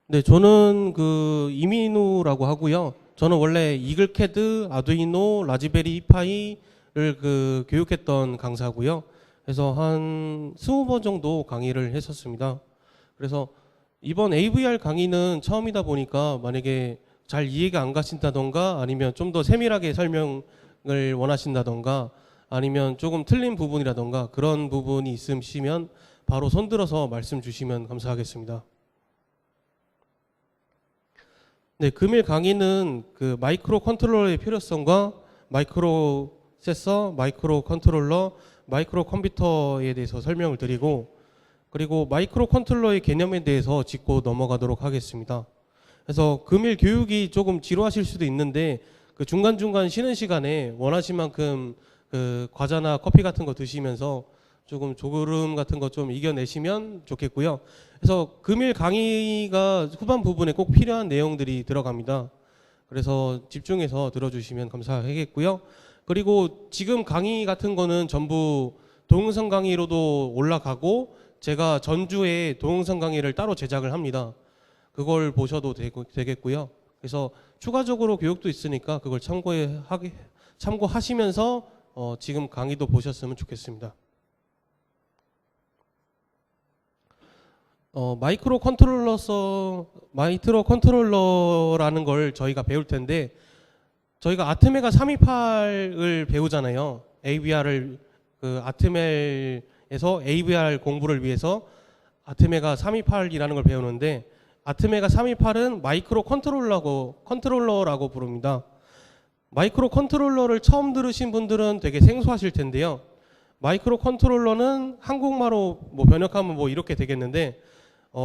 네, 저는 그 이민우라고 하고요. 저는 원래 이글캐드, 아두이노, 라즈베리 파이를 그 교육했던 강사고요. 그래서 한 20번 정도 강의를 했었습니다. 그래서 이번 AVR 강의는 처음이다 보니까 만약에 잘 이해가 안 가신다던가 아니면 좀 더 세밀하게 설명을 원하신다던가 아니면 조금 틀린 부분이라던가 그런 부분이 있으시면 바로 손들어서 말씀 주시면 감사하겠습니다. 네, 금일 강의는 그 마이크로 컨트롤러의 필요성과 마이크로 세서, 마이크로 컨트롤러, 마이크로 컴퓨터에 대해서 설명을 드리고 그리고 마이크로 컨트롤러의 개념에 대해서 짚고 넘어가도록 하겠습니다. 그래서 금일 교육이 조금 지루하실 수도 있는데 그 중간중간 쉬는 시간에 원하신 만큼 그 과자나 커피 같은 거 드시면서 조금 조급음 같은 거 좀 이겨내시면 좋겠고요. 그래서 금일 강의가 후반 부분에 꼭 필요한 내용들이 들어갑니다. 그래서 집중해서 들어주시면 감사하겠고요. 그리고 지금 강의 같은 거는 전부 동영상 강의로도 올라가고 제가 전주에 동영상 강의를 따로 제작을 합니다. 그걸 보셔도 되겠고요. 그래서 추가적으로 교육도 있으니까 그걸 참고하시면서 지금 강의도 보셨으면 좋겠습니다. 마이크로 컨트롤러라는 걸 저희가 배울 텐데 저희가 아트메가 328을 배우잖아요. AVR을 그 아트멜에서 AVR 공부를 위해서 아트메가 328이라는 걸 배우는데 아트메가 328은 마이크로 컨트롤러라고 부릅니다. 마이크로 컨트롤러를 처음 들으신 분들은 되게 생소하실 텐데요. 마이크로 컨트롤러는 한국말로 뭐 번역하면 뭐 이렇게 되겠는데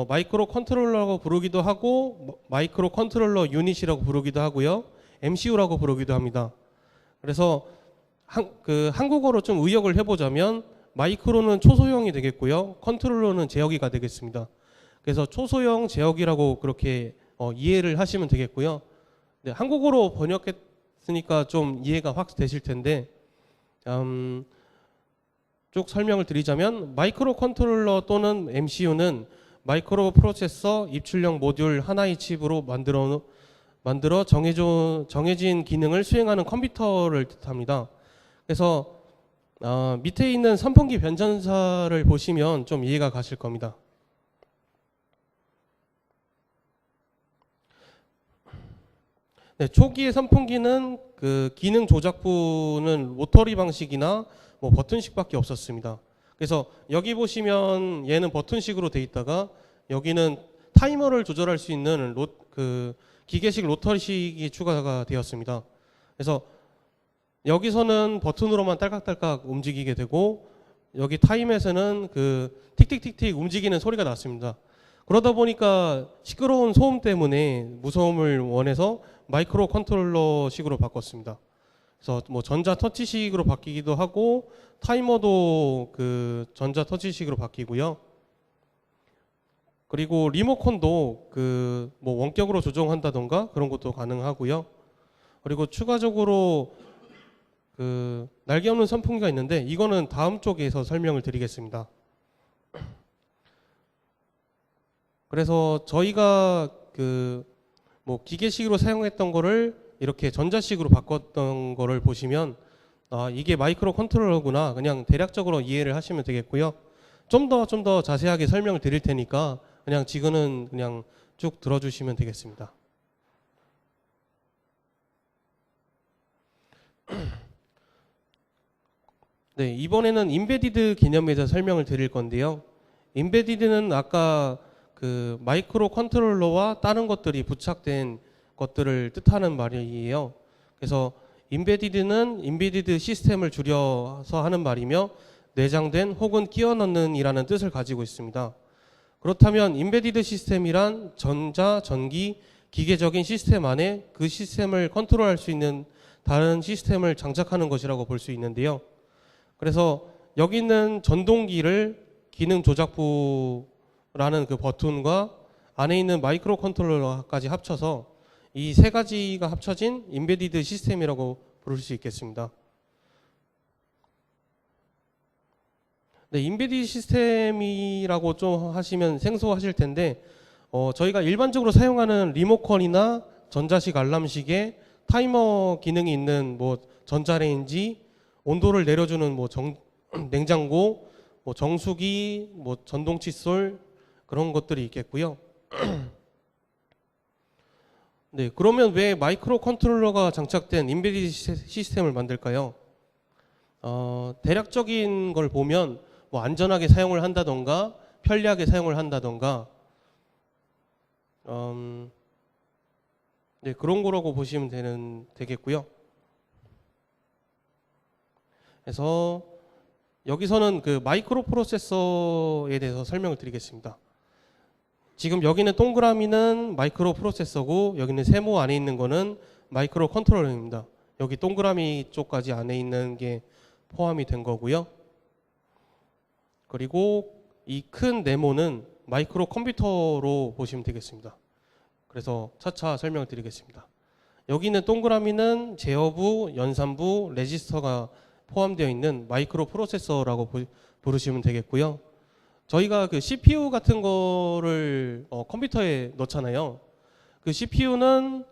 마이크로 컨트롤러라고 부르기도 하고 마이크로 컨트롤러 유닛이라고 부르기도 하고요. MCU라고 부르기도 합니다. 그래서 한국어로 좀 의역을 해보자면 마이크로는 초소형이 되겠고요. 컨트롤러는 제어기가 되겠습니다. 그래서 초소형 제어기라고 그렇게 이해를 하시면 되겠고요. 네, 한국어로 번역했으니까 좀 이해가 확 되실 텐데 쭉 설명을 드리자면 마이크로 컨트롤러 또는 MCU는 마이크로 프로세서 입출력 모듈 하나의 칩으로 만들어 정해진 기능을 수행하는 컴퓨터를 뜻합니다. 그래서 밑에 있는 선풍기 변전사를 보시면 좀 이해가 가실 겁니다. 네, 초기의 선풍기는 그 기능 조작부는 로터리 방식이나 뭐 버튼식밖에 없었습니다. 그래서 여기 보시면 얘는 버튼식으로 돼 있다가 여기는 타이머를 조절할 수 있는 기계식 로터리식이 추가가 되었습니다. 그래서 여기서는 버튼으로만 딸깍딸깍 움직이게 되고 여기 타임에서는 그 틱틱틱틱 움직이는 소리가 났습니다. 그러다 보니까 시끄러운 소음 때문에 무소음을 원해서 마이크로 컨트롤러식으로 바꿨습니다. 그래서 뭐 전자 터치식으로 바뀌기도 하고 타이머도 그 전자 터치식으로 바뀌고요. 그리고 리모컨도 그 뭐 원격으로 조정한다던가 그런 것도 가능하고요. 그리고 추가적으로 그 날개 없는 선풍기가 있는데 이거는 다음 쪽에서 설명을 드리겠습니다. 그래서 저희가 그 뭐 기계식으로 사용했던 거를 이렇게 전자식으로 바꿨던 거를 보시면 이게 마이크로 컨트롤러구나 그냥 대략적으로 이해를 하시면 되겠고요. 좀 더 자세하게 설명을 드릴 테니까 그냥 지금은 그냥 쭉 들어주시면 되겠습니다. 네, 이번에는 인베디드 개념에 대해서 설명을 드릴 건데요. 인베디드는 아까 그 마이크로 컨트롤러와 다른 것들이 부착된 것들을 뜻하는 말이에요. 그래서 인베디드는 인베디드 시스템을 줄여서 하는 말이며 내장된 혹은 끼워 넣는 이라는 뜻을 가지고 있습니다. 그렇다면 인베디드 시스템이란 전자, 전기, 기계적인 시스템 안에 그 시스템을 컨트롤할 수 있는 다른 시스템을 장착하는 것이라고 볼 수 있는데요. 그래서 여기 있는 전동기를 기능 조작부라는 그 버튼과 안에 있는 마이크로 컨트롤러까지 합쳐서 이 세 가지가 합쳐진 인베디드 시스템이라고 부를 수 있겠습니다. 네, 인베디드 시스템이라고 좀 하시면 생소하실 텐데 저희가 일반적으로 사용하는 리모컨이나 전자식 알람식에 타이머 기능이 있는 뭐 전자레인지, 온도를 내려주는 뭐 냉장고, 뭐 정수기, 뭐 전동 칫솔 그런 것들이 있겠고요. 네, 그러면 왜 마이크로 컨트롤러가 장착된 인베디드 시스템을 만들까요? 대략적인 걸 보면 뭐 안전하게 사용을 한다던가 편리하게 사용을 한다던가 네, 그런 거라고 보시면 되겠고요. 그래서 여기서는 그 마이크로 프로세서에 대해서 설명을 드리겠습니다. 지금 여기는 동그라미는 마이크로 프로세서고 여기는 세모 안에 있는 거는 마이크로 컨트롤러입니다. 여기 동그라미 쪽까지 안에 있는 게 포함이 된 거고요. 그리고 이 큰 네모는 마이크로 컴퓨터로 보시면 되겠습니다. 그래서 차차 설명을 드리겠습니다. 여기 있는 동그라미는 제어부, 연산부, 레지스터가 포함되어 있는 마이크로 프로세서라고 부르시면 되겠고요. 저희가 그 CPU 같은 거를 컴퓨터에 넣잖아요. 그 CPU는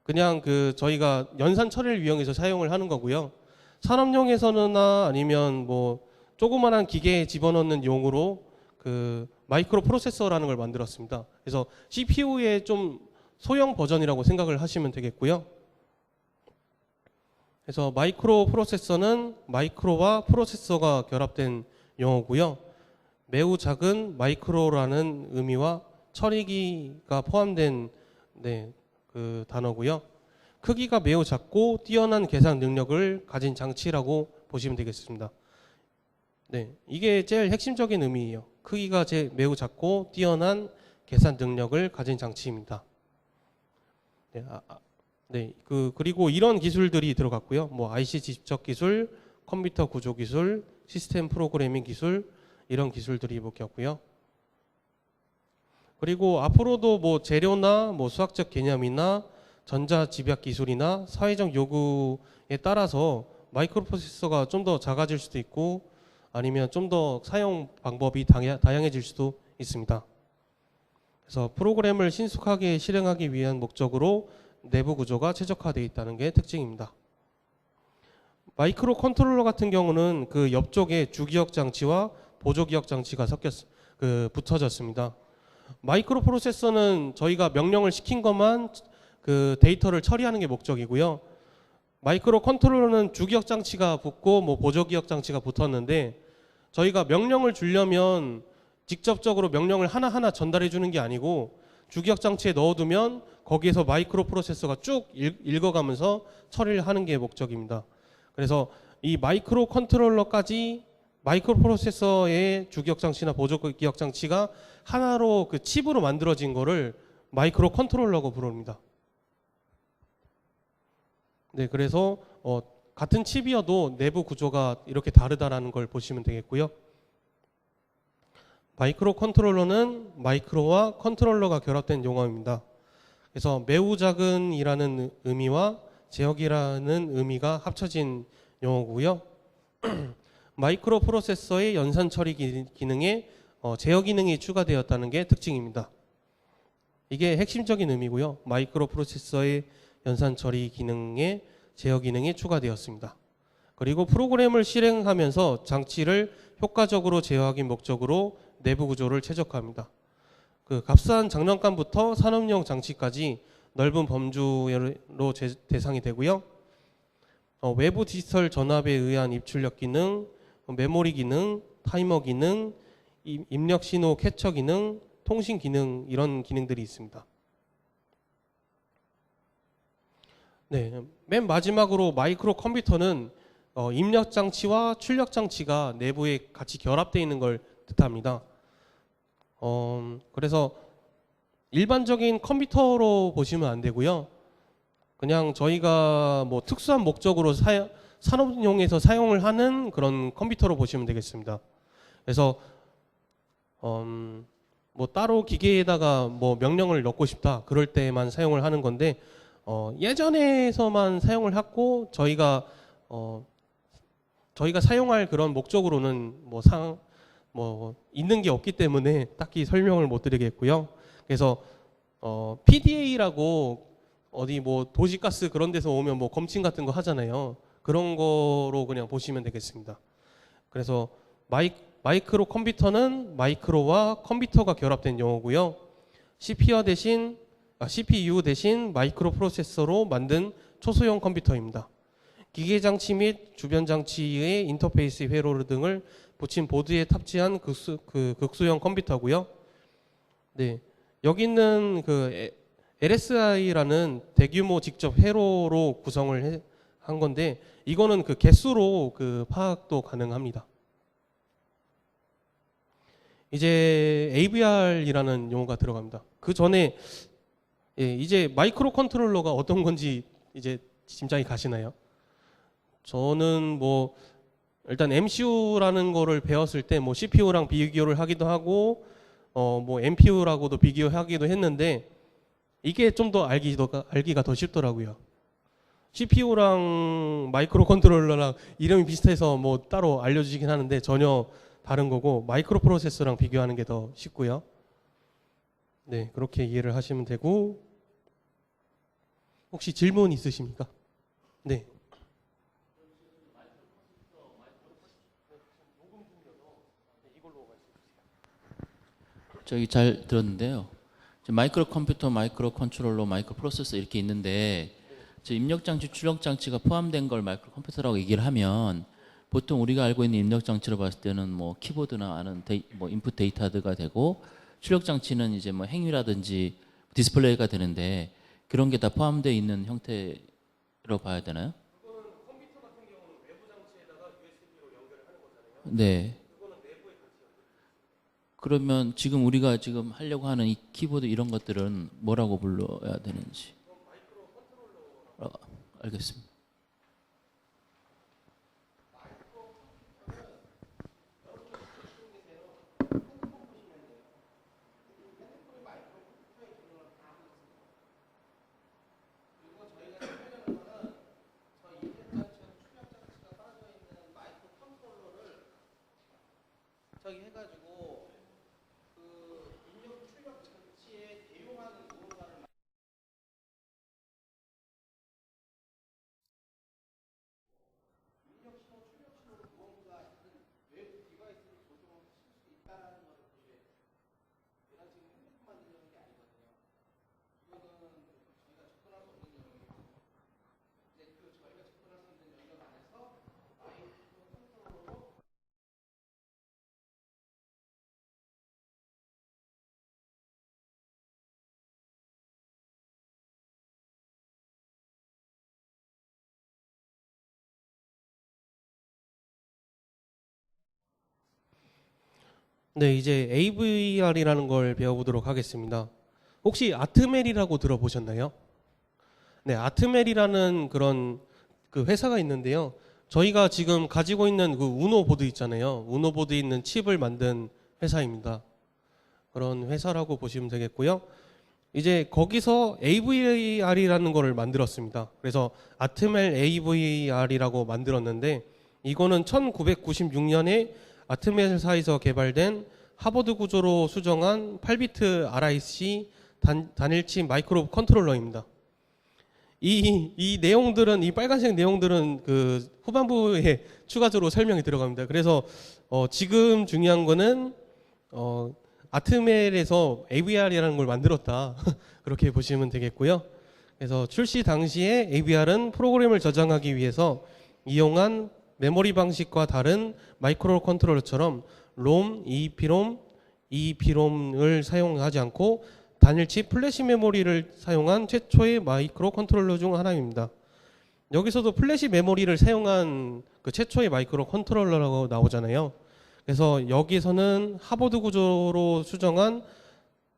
그냥 그 저희가 연산 처리를 이용해서 사용을 하는 거고요. 산업용에서나 아니면 뭐 조그만한 기계에 집어넣는 용으로 그 마이크로 프로세서라는 걸 만들었습니다. 그래서 CPU의 좀 소형 버전이라고 생각을 하시면 되겠고요. 그래서 마이크로 프로세서는 마이크로와 프로세서가 결합된 용어고요. 매우 작은 마이크로라는 의미와 처리기가 포함된 그 단어고요. 크기가 매우 작고 뛰어난 계산 능력을 가진 장치라고 보시면 되겠습니다. 네, 이게 제일 핵심적인 의미예요. 크기가 매우 작고 뛰어난 계산 능력을 가진 장치입니다. 네, 그리고 이런 기술들이 들어갔고요. 뭐 IC 집적 기술, 컴퓨터 구조 기술, 시스템 프로그래밍 기술 이런 기술들이 묶였고요. 그리고 앞으로도 뭐 재료나 뭐 수학적 개념이나 전자 집약 기술이나 사회적 요구에 따라서 마이크로 프로세서가 좀 더 작아질 수도 있고 아니면 좀 더 사용 방법이 다양해질 수도 있습니다. 그래서 프로그램을 신속하게 실행하기 위한 목적으로 내부 구조가 최적화되어 있다는 게 특징입니다. 마이크로 컨트롤러 같은 경우는 그 옆쪽에 주기억 장치와 보조기억 장치가 붙어졌습니다. 마이크로 프로세서는 저희가 명령을 시킨 것만 그 데이터를 처리하는 게 목적이고요. 마이크로 컨트롤러는 주기억 장치가 붙고 뭐 보조기억 장치가 붙었는데 저희가 명령을 주려면 직접적으로 명령을 하나하나 전달해 주는 게 아니고 주기억 장치에 넣어두면 거기에서 마이크로 프로세서가 쭉 읽어가면서 처리를 하는 게 목적입니다. 그래서 이 마이크로 컨트롤러까지 마이크로 프로세서의 주기억 장치나 보조기억 장치가 하나로 그 칩으로 만들어진 거를 마이크로 컨트롤러라고 부릅니다. 네, 그래서 같은 칩이어도 내부 구조가 이렇게 다르다라는 걸 보시면 되겠고요. 마이크로 컨트롤러는 마이크로와 컨트롤러가 결합된 용어입니다. 그래서 매우 작은이라는 의미와 제어기라는 의미가 합쳐진 용어고요. 마이크로 프로세서의 연산 처리 기능에 제어 기능이 추가되었다는 게 특징입니다. 이게 핵심적인 의미고요. 마이크로 프로세서의 연산 처리 기능에 제어 기능이 추가되었습니다. 그리고 프로그램을 실행하면서 장치를 효과적으로 제어하기 목적으로 내부 구조를 최적화합니다. 그 값싼 장난감부터 산업용 장치까지 넓은 범주로 대상이 되고요. 외부 디지털 전압에 의한 입출력 기능, 메모리 기능, 타이머 기능, 입력 신호 캡처 기능, 통신 기능 이런 기능들이 있습니다. 네, 맨 마지막으로 마이크로 컴퓨터는 입력 장치와 출력 장치가 내부에 같이 결합되어 있는 걸 뜻합니다. 그래서 일반적인 컴퓨터로 보시면 안 되고요. 그냥 저희가 뭐 특수한 목적으로 산업용에서 사용을 하는 그런 컴퓨터로 보시면 되겠습니다. 그래서 뭐 따로 기계에다가 뭐 명령을 넣고 싶다 그럴 때만 사용을 하는 건데 예전에서만 사용을 했고 저희가 사용할 그런 목적으로는 뭐 있는 게 없기 때문에 딱히 설명을 못 드리겠고요. 그래서 PDA라고 어디 뭐 도시가스 그런 데서 오면 뭐 검침 같은 거 하잖아요. 그런 거로 그냥 보시면 되겠습니다. 그래서 마이크로 컴퓨터는 마이크로와 컴퓨터가 결합된 용어고요. CPU 대신 마이크로 프로세서로 만든 초소형 컴퓨터입니다. 기계 장치 및 주변 장치의 인터페이스 회로 등을 붙인 보드에 탑재한 극소형 컴퓨터고요. 네, 여기 있는 그 LSI라는 대규모 직접 회로로 구성을 한 건데 이거는 그 개수로 그 파악도 가능합니다. 이제 AVR이라는 용어가 들어갑니다. 그 전에 이제 마이크로 컨트롤러가 어떤 건지 이제 짐작이 가시나요? 저는 뭐 일단 MCU라는 거를 배웠을 때 뭐 CPU랑 비교를 하기도 하고 뭐 NPU라고도 비교하기도 했는데 이게 좀 더 알기가 더 쉽더라고요. CPU랑 마이크로 컨트롤러랑 이름이 비슷해서 뭐 따로 알려주시긴 하는데 전혀 다른 거고 마이크로 프로세서랑 비교하는 게 더 쉽고요. 네, 그렇게 이해를 하시면 되고 혹시 질문 있으십니까? 네. 저기 잘 들었는데요. 마이크로 컴퓨터, 마이크로 컨트롤러, 마이크로 프로세서 이렇게 있는데 입력 장치, 출력 장치가 포함된 걸 마이크로 컴퓨터라고 얘기를 하면 보통 우리가 알고 있는 입력 장치로 봤을 때는 뭐 키보드나 아는 뭐 인풋 데이터가 되고 출력 장치는 이제 뭐 행위라든지 디스플레이가 되는데 그런 게 다 포함되어 있는 형태로 봐야 되나요? 그거는 컴퓨터 같은 경우는 외부 장치에다가 USB로 연결을 하는 거잖아요. 네. 그거는 내부의 장치예요. 그러면 지금 우리가 지금 하려고 하는 이 키보드 이런 것들은 뭐라고 불러야 되는지. 알겠습니다. 저기 해가지고 그 입력 출력 장치에 대용하는 무언가를 입력 신호, 출력 신호로 무언가 외부 디바이스를 조종할 수 있다는 것을 보셔야 돼요. 제가 지금 핸드폰 만들려는 게 아니거든요. 이거는 저희가 접근할 수 없는 영역이고, 근데 그 저희가 접근할 수 있는 영역 안에서 마이크로 컨트롤러로 네, 이제 AVR이라는 걸 배워보도록 하겠습니다. 혹시 아트멜이라고 들어보셨나요? 네, 아트멜이라는 그런 그 회사가 있는데요. 저희가 지금 가지고 있는 그 우노 보드 있잖아요. 우노 보드에 있는 칩을 만든 회사입니다. 그런 회사라고 보시면 되겠고요. 이제 거기서 AVR이라는 거를 만들었습니다. 그래서 아트멜 AVR이라고 만들었는데 이거는 1996년에 아트멜사에서 개발된 하버드 구조로 수정한 8비트 RIC 단일칩 마이크로 컨트롤러입니다. 이 내용들은 이 빨간색 내용들은 그 후반부에 추가적으로 설명이 들어갑니다. 그래서 지금 중요한 거는 아트멜에서 AVR이라는 걸 만들었다 그렇게 보시면 되겠고요. 그래서 출시 당시에 AVR은 프로그램을 저장하기 위해서 이용한 메모리 방식과 다른 마이크로 컨트롤러처럼 롬, EEPROM을 사용하지 않고 단일칩 플래시 메모리를 사용한 최초의 마이크로 컨트롤러 중 하나입니다. 여기서도 플래시 메모리를 사용한 그 최초의 마이크로 컨트롤러라고 나오잖아요. 그래서 여기서는 하버드 구조로 수정한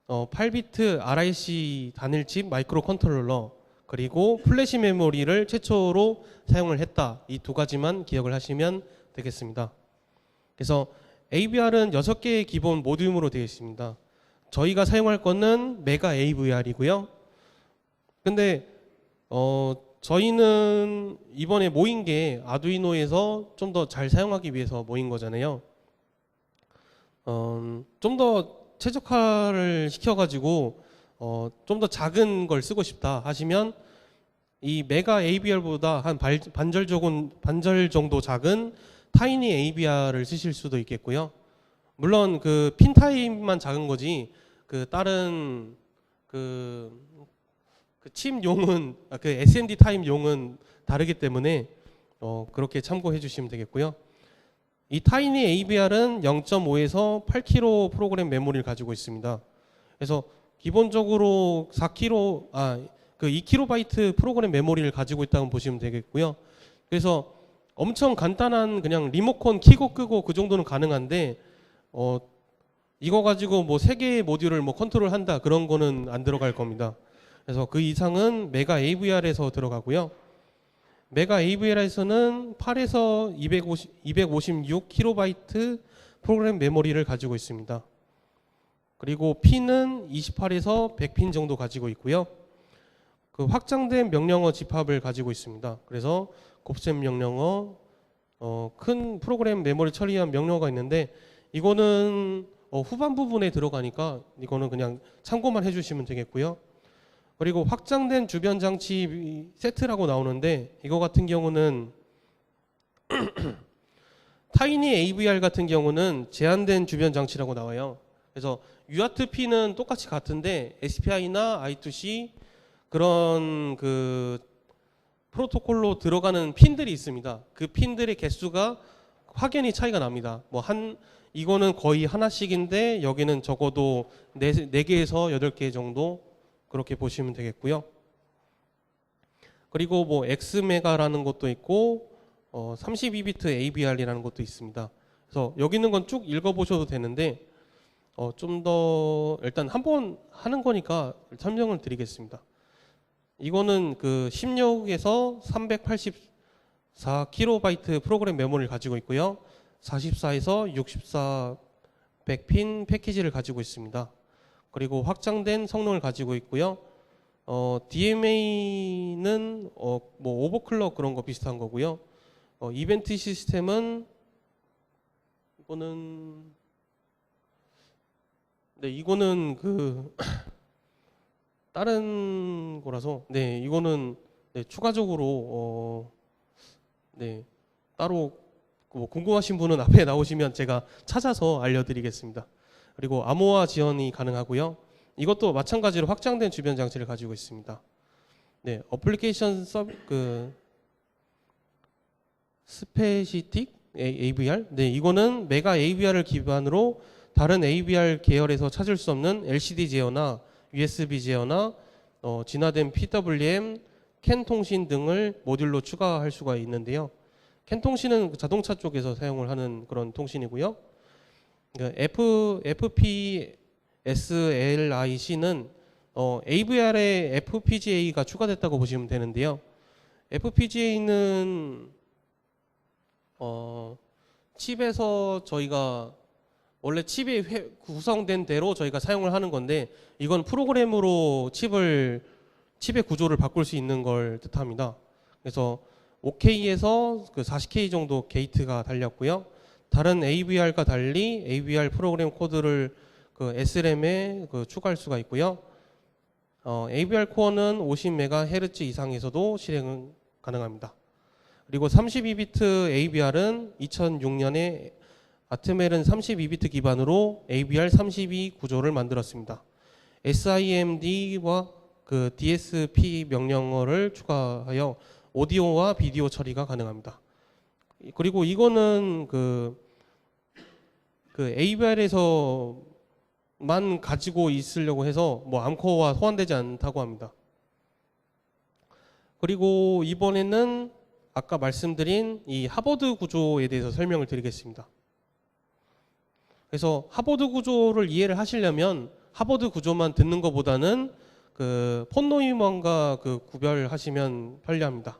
8비트 RIC 단일칩 마이크로 컨트롤러 그리고 플래시 메모리를 최초로 사용을 했다. 이 두 가지만 기억을 하시면 되겠습니다. 그래서 AVR은 6개의 기본 모듈으로 되어 있습니다. 저희가 사용할 거는 메가 AVR이고요. 근데 저희는 이번에 모인 게 아두이노에서 좀 더 잘 사용하기 위해서 모인 거잖아요. 좀 더 최적화를 시켜가지고 좀 더 작은 걸 쓰고 싶다 하시면 이 메가 ABR보다 한 반절 정도 작은 타이니 ABR을 쓰실 수도 있겠고요. 물론 그 핀 타입만 작은 거지 그 다른 칩 용은 그 SMD 타입 용은 다르기 때문에 그렇게 참고해 주시면 되겠고요. 이 타이니 ABR은 0.5에서 8kg 프로그램 메모리를 가지고 있습니다. 그래서 기본적으로 2KB 프로그램 메모리를 가지고 있다고 보시면 되겠고요. 그래서 엄청 간단한 그냥 리모컨 키고 끄고 그 정도는 가능한데 이거 가지고 뭐 3개의 모듈을 뭐 컨트롤한다 그런 거는 안 들어갈 겁니다. 그래서 그 이상은 메가 AVR에서 들어가고요. 메가 AVR에서는 8에서 256KB 프로그램 메모리를 가지고 있습니다. 그리고 핀은 28에서 100핀 정도 가지고 있고요. 그 확장된 명령어 집합을 가지고 있습니다. 그래서 곱셈 명령어, 큰 프로그램 메모리 처리한 명령어가 있는데 이거는 후반 부분에 들어가니까 이거는 그냥 참고만 해주시면 되겠고요. 그리고 확장된 주변 장치 세트라고 나오는데 이거 같은 경우는 타이니 AVR 같은 경우는 제한된 주변 장치라고 나와요. 그래서 UARTP는 똑같이 같은데 SPI나 I2C 그런 그 프로토콜로 들어가는 핀들이 있습니다. 그 핀들의 개수가 확연히 차이가 납니다. 이거는 거의 하나씩인데 여기는 적어도 4개에서 8개 정도 그렇게 보시면 되겠고요. 그리고 뭐 X메가라는 것도 있고 32비트 ABR이라는 것도 있습니다. 그래서 여기 있는 건 쭉 읽어보셔도 되는데 좀 더 일단 한번 하는 거니까 설명을 드리겠습니다. 이거는 그 16에서 384KB 프로그램 메모리를 가지고 있고요. 44에서 64 100핀 패키지를 가지고 있습니다. 그리고 확장된 성능을 가지고 있고요. DMA는 뭐 오버클럭 그런 거 비슷한 거고요. 이벤트 시스템은 이거는 그 다른 거라서 이거는 추가적으로 따로 뭐 궁금하신 분은 앞에 나오시면 제가 찾아서 알려드리겠습니다. 그리고 암호화 지원이 가능하고요. 이것도 마찬가지로 확장된 주변 장치를 가지고 있습니다. 어플리케이션 스페시틱 AVR. 이거는 메가 AVR을 기반으로 다른 AVR 계열에서 찾을 수 없는 LCD 제어나 USB 제어나 진화된 PWM, 캔 통신 등을 모듈로 추가할 수가 있는데요. 캔 통신은 자동차 쪽에서 사용을 하는 그런 통신이고요. FPSLIC는 AVR에 FPGA가 추가됐다고 보시면 되는데요. FPGA는 칩에서 저희가 원래 칩이 구성된 대로 저희가 사용을 하는 건데 이건 프로그램으로 칩의 구조를 바꿀 수 있는 걸 뜻합니다. 그래서 5K에서 그 40K 정도 게이트가 달렸고요. 다른 AVR과 달리 AVR 프로그램 코드를 그 SRAM에 추가할 수가 있고요. AVR 코어는 50MHz 이상에서도 실행은 가능합니다. 그리고 32비트 AVR은 2006년에 아트멜은 32비트 기반으로 AVR32 구조를 만들었습니다. SIMD와 그 DSP 명령어를 추가하여 오디오와 비디오 처리가 가능합니다. 그리고 이거는 그 AVR에서만 가지고 있으려고 해서 뭐 암코어와 호환되지 않다고 합니다. 그리고 이번에는 아까 말씀드린 이 하버드 구조에 대해서 설명을 드리겠습니다. 그래서 하버드 구조를 이해를 하시려면 하버드 구조만 듣는 것보다는 그 폰 노이먼과 그 구별하시면 편리합니다.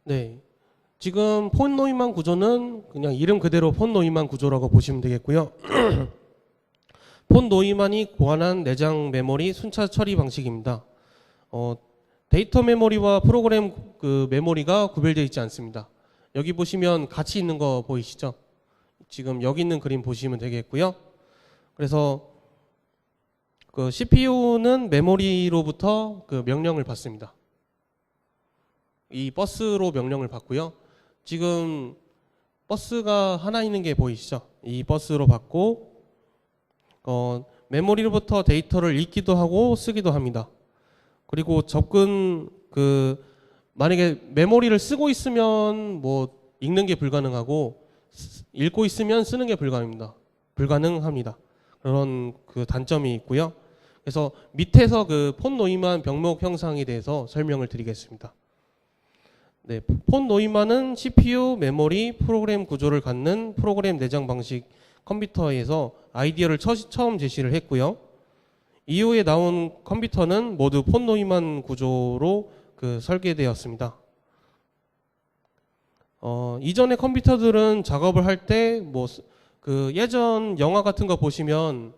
네. 지금 폰 노이만 구조는 그냥 이름 그대로 폰 노이만 구조라고 보시면 되겠고요. 폰 노이만이 고안한 내장 메모리 순차 처리 방식입니다. 데이터 메모리와 프로그램 그 메모리가 구별되어 있지 않습니다. 여기 보시면 같이 있는 거 보이시죠? 지금 여기 있는 그림 보시면 되겠고요. 그래서 그 CPU는 메모리로부터 그 명령을 받습니다. 이 버스로 명령을 받고요. 지금 버스가 하나 있는 게 보이시죠? 이 버스로 받고 메모리로부터 데이터를 읽기도 하고 쓰기도 합니다. 그리고 접근 만약에 메모리를 쓰고 있으면 뭐 읽는 게 불가능하고 읽고 있으면 쓰는 게 불가능합니다. 그런 그 단점이 있고요. 그래서 밑에서 그 폰 노이만 병목 형상에 대해서 설명을 드리겠습니다. 네, 폰 노이만은 CPU, 메모리, 프로그램 구조를 갖는 프로그램 내장 방식 컴퓨터에서 아이디어를 처음 제시를 했고요. 이후에 나온 컴퓨터는 모두 폰 노이만 구조로 설계되었습니다. 이전의 컴퓨터들은 작업을 할 때 뭐 예전 영화 같은 거 보시면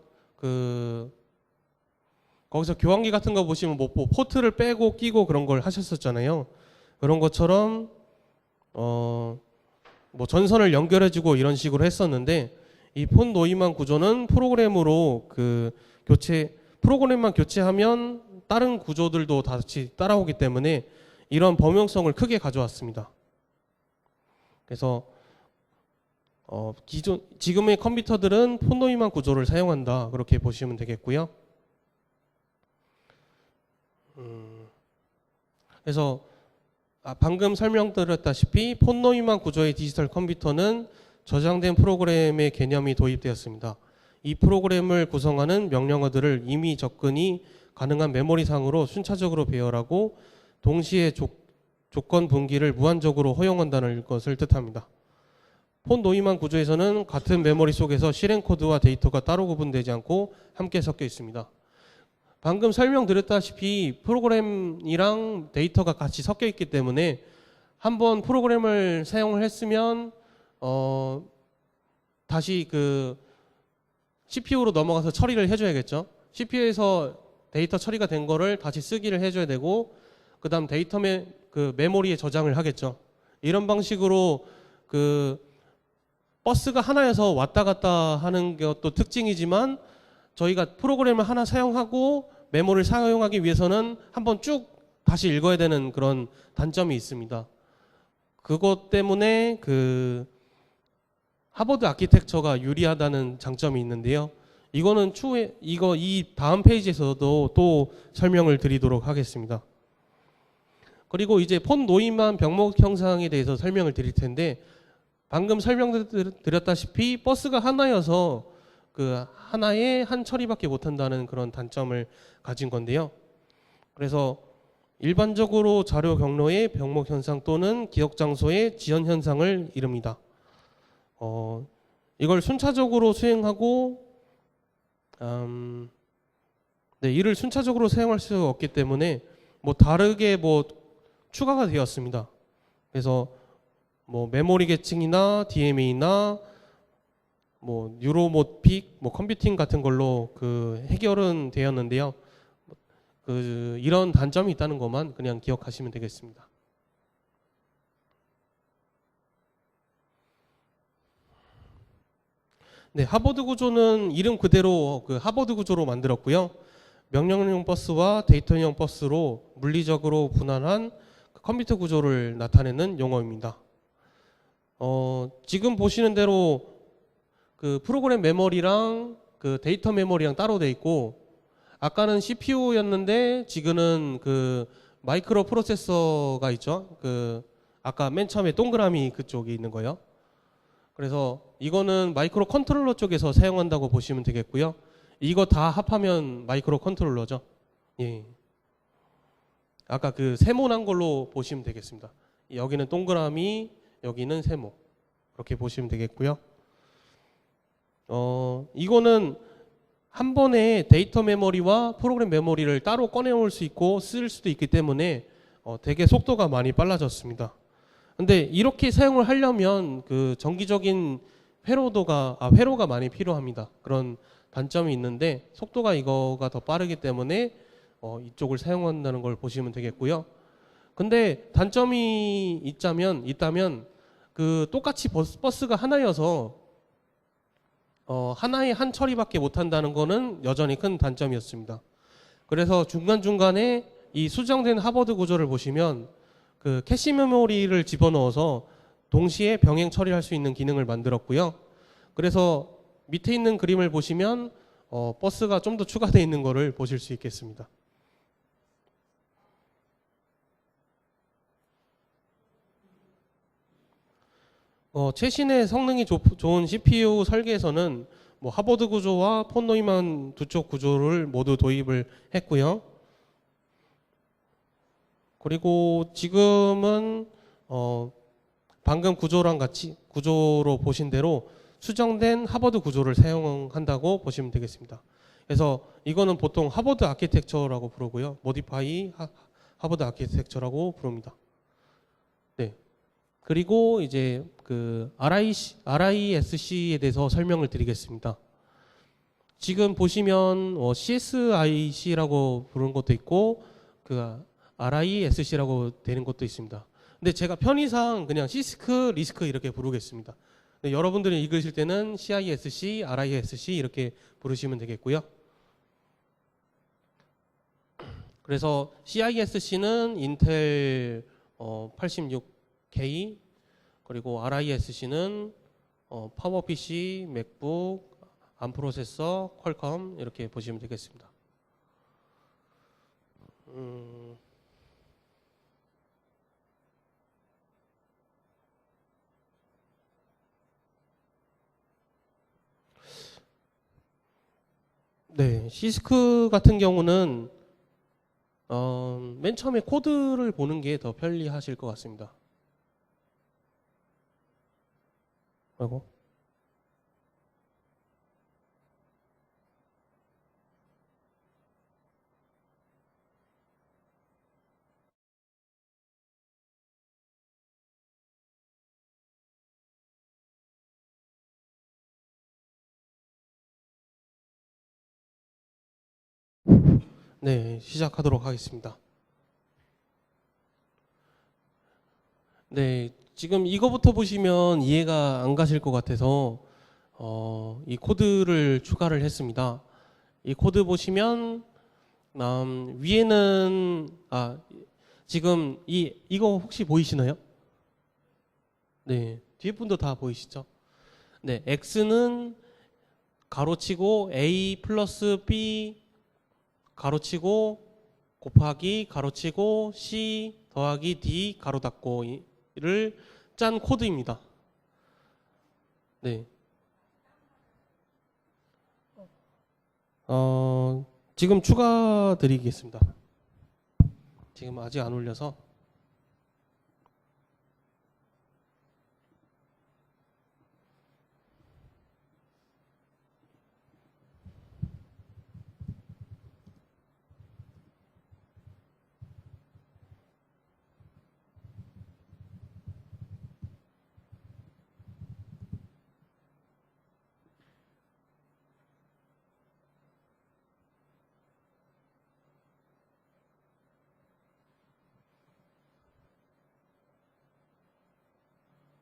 거기서 교환기 같은 거 보시면 뭐 포트를 빼고 끼고 그런 걸 하셨었잖아요. 그런 것처럼 뭐 전선을 연결해주고 이런 식으로 했었는데 이 폰 노이만 구조는 프로그램으로 프로그램만 교체하면 다른 구조들도 같이 따라오기 때문에 이런 범용성을 크게 가져왔습니다. 그래서 지금의 컴퓨터들은 폰 노이만 구조를 사용한다 그렇게 보시면 되겠고요. 그래서 방금 설명드렸다시피 폰 노이만 구조의 디지털 컴퓨터는 저장된 프로그램의 개념이 도입되었습니다. 이 프로그램을 구성하는 명령어들을 이미 접근이 가능한 메모리상으로 순차적으로 배열하고 동시에 조건 분기를 무한적으로 허용한다는 것을 뜻합니다. 폰 노이만 구조에서는 같은 메모리 속에서 실행 코드와 데이터가 따로 구분되지 않고 함께 섞여 있습니다. 방금 설명드렸다시피 프로그램이랑 데이터가 같이 섞여 있기 때문에 한번 프로그램을 사용을 했으면 다시 CPU로 넘어가서 처리를 해줘야겠죠. CPU에서 데이터 처리가 된 거를 다시 쓰기를 해줘야 되고 그 다음 메모리에 저장을 하겠죠. 이런 방식으로 버스가 하나여서 왔다 갔다 하는 것도 특징이지만 저희가 프로그램을 하나 사용하고 메모리를 사용하기 위해서는 한번 쭉 다시 읽어야 되는 그런 단점이 있습니다. 그것 때문에 하버드 아키텍처가 유리하다는 장점이 있는데요. 이거는 추후에 이 다음 페이지에서도 또 설명을 드리도록 하겠습니다. 그리고 이제 폰 노이만 병목 형상에 대해서 설명을 드릴 텐데 방금 설명드렸다시피 버스가 하나여서 하나에 한 처리밖에 못한다는 그런 단점을 가진 건데요. 그래서 일반적으로 자료 경로의 병목 현상 또는 기억 장소의 지연 현상을 이릅니다. 이걸 순차적으로 수행하고 이를 순차적으로 사용할 수 없기 때문에 다르게 추가가 되었습니다. 그래서 메모리 계층이나 DMA나 뉴로모픽, 컴퓨팅 같은 걸로 해결은 되었는데요. 이런 단점이 있다는 것만 그냥 기억하시면 되겠습니다. 네, 하버드 구조는 이름 그대로 하버드 구조로 만들었고요. 명령형 버스와 데이터형 버스로 물리적으로 분할한 컴퓨터 구조를 나타내는 용어입니다. 지금 보시는 대로 프로그램 메모리랑 데이터 메모리랑 따로 돼 있고 아까는 CPU였는데 지금은 마이크로 프로세서가 있죠. 아까 맨 처음에 동그라미 그쪽에 있는 거요. 그래서 이거는 마이크로 컨트롤러 쪽에서 사용한다고 보시면 되겠고요. 이거 다 합하면 마이크로 컨트롤러죠. 예. 아까 세모난 걸로 보시면 되겠습니다. 여기는 동그라미, 여기는 세모. 그렇게 보시면 되겠고요. 이거는 한 번에 데이터 메모리와 프로그램 메모리를 따로 꺼내올 수 있고 쓸 수도 있기 때문에 되게 속도가 많이 빨라졌습니다. 근데 이렇게 사용을 하려면 그 정기적인 회로가 많이 필요합니다. 그런 단점이 있는데 속도가 이거가 더 빠르기 때문에 이쪽을 사용한다는 걸 보시면 되겠고요. 근데 단점이 있다면 그 똑같이 버스가 하나여서 하나에 한 처리밖에 못 한다는 거는 여전히 큰 단점이었습니다. 그래서 중간중간에 이 수정된 하버드 구조를 보시면 그 캐시 메모리를 집어넣어서 동시에 병행 처리할 수 있는 기능을 만들었고요. 그래서 밑에 있는 그림을 보시면 버스가 좀 더 추가되어 있는 거를 보실 수 있겠습니다. 최신의 성능이 좋은 CPU 설계에서는 뭐 하버드 구조와 폰 노이만 두 쪽 구조를 모두 도입을 했고요. 그리고 지금은 방금 구조로 보신 대로 수정된 하버드 구조를 사용한다고 보시면 되겠습니다. 그래서 이거는 보통 하버드 아키텍처라고 부르고요. 모디파이 하버드 아키텍처라고 부릅니다. 네. 그리고 이제 그 RISC에 대해서 설명을 드리겠습니다. 지금 보시면 CSIC라고 부르는 것도 있고 그 RISC라고 되는 것도 있습니다. 근데 제가 편의상 그냥 시스크, 리스크 이렇게 부르겠습니다. 여러분들이 읽으실 때는 CISC, RISC 이렇게 부르시면 되겠고요. 그래서 CISC는 인텔 86K 그리고 RISC는 파워PC, 맥북, 암 프로세서, 퀄컴 이렇게 보시면 되겠습니다. 네, 시스크 같은 경우는 맨 처음에 코드를 보는 게 더 편리하실 것 같습니다. 아이고. 네, 시작하도록 하겠습니다. 네, 지금 이거부터 보시면 이해가 안 가실 것 같아서 이 코드를 추가를 했습니다. 이 코드 보시면 위에는 지금 이거 혹시 보이시나요? 네, 뒤에 분도 다 보이시죠? 네, X는 가로치고 A 플러스 B 가로치고 곱하기 가로치고 C 더하기 D 가로 닫고를 짠 코드입니다. 네. 지금 추가 드리겠습니다. 지금 아직 안 올려서.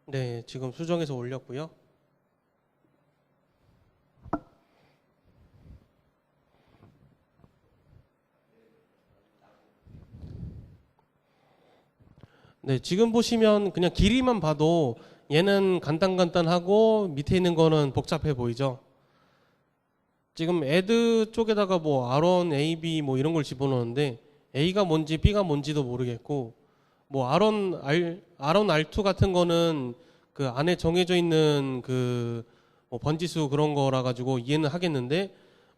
네, 지금 수정해서 올렸고요. 네, 지금 보시면 그냥 길이만 봐도 얘는 간단하고 밑에 있는 거는 복잡해 보이죠? 지금 add 쪽에다가 뭐 R1, AB 뭐 이런 걸 집어넣는데 A가 뭔지 B가 뭔지도 모르겠고 뭐 R1, R2 같은 거는 그 안에 정해져 있는 그뭐 번지수 그런 거라 가지고 이해는 하겠는데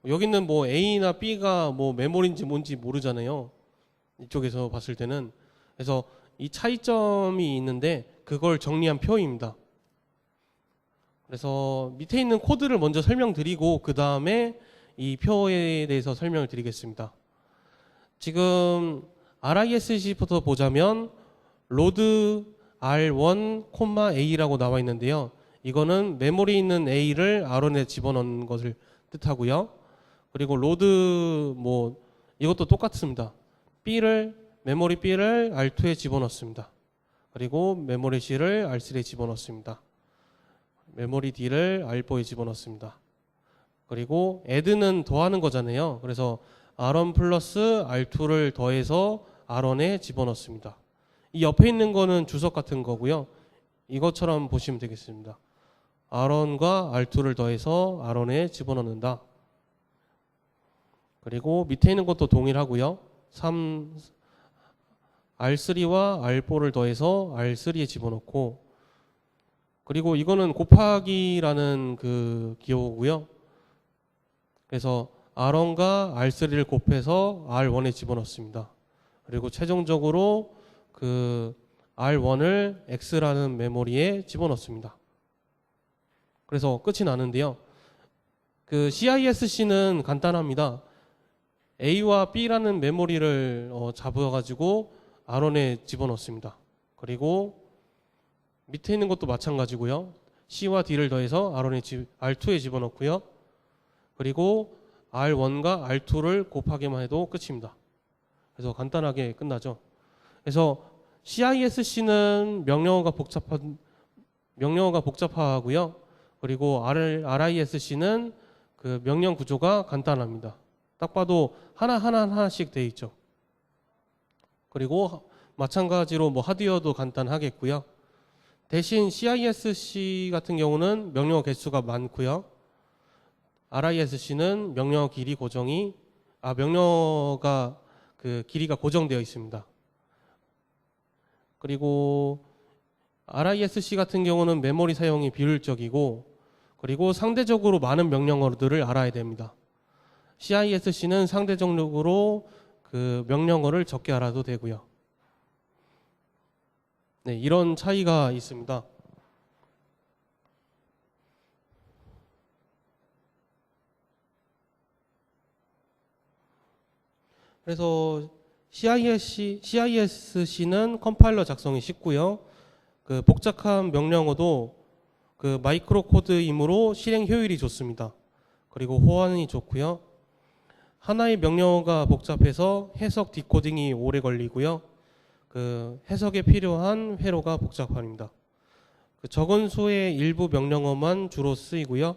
여기는 뭐 A나 B가 뭐 메모리인지 뭔지 모르잖아요. 이쪽에서 봤을 때는. 그래서 이 차이점이 있는데 그걸 정리한 표입니다. 그래서 밑에 있는 코드를 먼저 설명드리고 그 다음에 이 표에 대해서 설명을 드리겠습니다. 지금 RISC부터 보자면 로드 R1, A라고 나와 있는데요. 이거는 메모리에 있는 A를 R1에 집어넣는 것을 뜻하고요. 그리고 로드 뭐 이것도 똑같습니다. 메모리 B를 R2에 집어넣습니다. 그리고 메모리 C를 R3에 집어넣습니다. 메모리 D를 R4에 집어넣습니다. 그리고 add는 더하는 거잖아요. 그래서 R1 플러스 R2를 더해서 R1에 집어넣습니다. 이 옆에 있는 거는 주석 같은 거고요. 이것처럼 보시면 되겠습니다. R1과 R2를 더해서 R1에 집어넣는다. 그리고 밑에 있는 것도 동일하고요. R3와 R4를 더해서 R3에 집어넣고, 그리고 이거는 곱하기라는 그 기호고요. 그래서 R1과 R3를 곱해서 R1에 집어넣습니다. 그리고 최종적으로 그 R1을 X라는 메모리에 집어넣습니다. 그래서 끝이 나는데요. 그 CISC는 간단합니다. A와 B라는 메모리를 잡아가지고 R1에 집어넣습니다. 그리고 밑에 있는 것도 마찬가지고요. C와 D를 더해서 R2에 집어넣고요. 그리고 R1과 R2를 곱하기만 해도 끝입니다. 그래서 간단하게 끝나죠. 그래서 CISC는 명령어가 복잡하고요. 그리고 RISC는 그 명령 구조가 간단합니다. 딱 봐도 하나씩 돼 있죠. 그리고 마찬가지로 뭐 하드웨어도 간단하겠고요. 대신 CISC 같은 경우는 명령어 개수가 많고요. RISC는 명령어가 그 길이가 고정되어 있습니다. 그리고 RISC 같은 경우는 메모리 사용이 비효율적이고, 그리고 상대적으로 많은 명령어들을 알아야 됩니다. CISC는 상대적으로 그 명령어를 적게 알아도 되고요. 네, 이런 차이가 있습니다. 그래서 CISC는 컴파일러 작성이 쉽고요. 그 복잡한 명령어도 그 마이크로 코드이므로 실행 효율이 좋습니다. 그리고 호환이 좋고요. 하나의 명령어가 복잡해서 해석 디코딩이 오래 걸리고요. 그 해석에 필요한 회로가 복잡합니다. 그 적은 수의 일부 명령어만 주로 쓰이고요.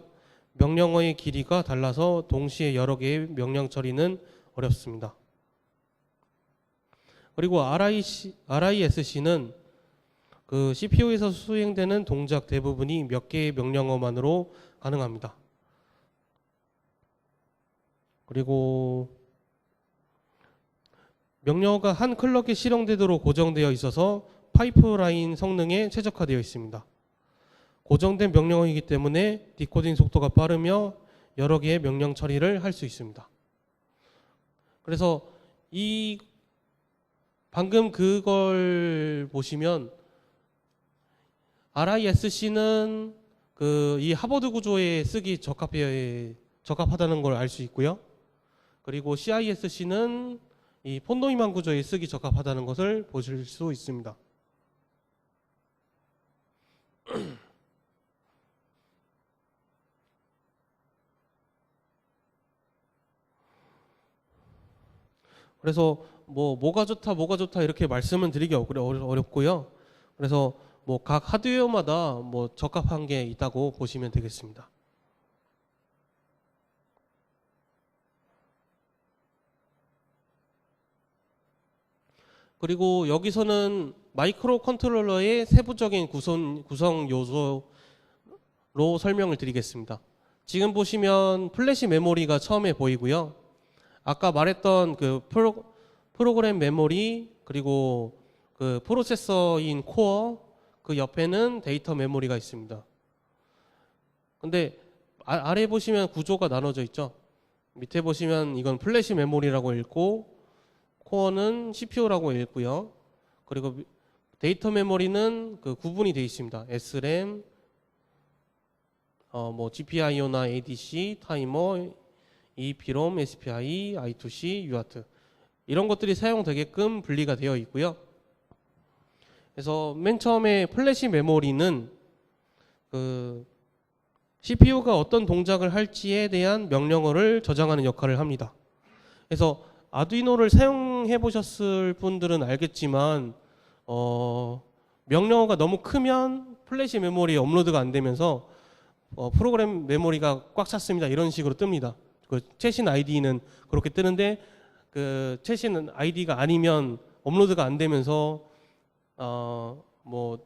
명령어의 길이가 달라서 동시에 여러 개의 명령 처리는 어렵습니다. 그리고 RISC는 그 CPU에서 수행되는 동작 대부분이 몇 개의 명령어만으로 가능합니다. 그리고 명령어가 한 클럭에 실행되도록 고정되어 있어서 파이프라인 성능에 최적화되어 있습니다. 고정된 명령어이기 때문에 디코딩 속도가 빠르며 여러 개의 명령 처리를 할 수 있습니다. 그래서 방금 그걸 보시면 RISC는 그 이 하버드 구조에 쓰기 적합하다는 걸 알 수 있고요. 그리고 CISC는 이 폰노이만 구조에 쓰기 적합하다는 것을 보실 수 있습니다. 그래서 뭐가 좋다 이렇게 말씀을 드리기 어렵고요. 그래서 뭐 각 하드웨어마다 뭐 적합한 게 있다고 보시면 되겠습니다. 그리고 여기서는 마이크로 컨트롤러의 세부적인 구성 요소로 설명을 드리겠습니다. 지금 보시면 플래시 메모리가 처음에 보이고요. 아까 말했던 그 프로그램 메모리, 그리고 그 프로세서인 코어, 그 옆에는 데이터 메모리가 있습니다. 근데 아래 보시면 구조가 나눠져 있죠. 밑에 보시면 이건 플래시 메모리라고 읽고 코어는 CPU라고 읽고요. 그리고 데이터 메모리는 그 구분이 되어 있습니다. SRAM, 뭐 GPIO나 ADC, 타이머, EEPROM, SPI, I2C, UART 이런 것들이 사용되게끔 분리가 되어 있고요. 그래서 맨 처음에 플래시 메모리는 그 CPU가 어떤 동작을 할지에 대한 명령어를 저장하는 역할을 합니다. 그래서 아두이노를 사용해 보셨을 분들은 알겠지만 명령어가 너무 크면 플래시 메모리에 업로드가 안 되면서 프로그램 메모리가 꽉 찼습니다. 이런 식으로 뜹니다. 그 최신 아이디는 그렇게 뜨는데 그 최신 아이디가 아니면 업로드가 안 되면서 뭐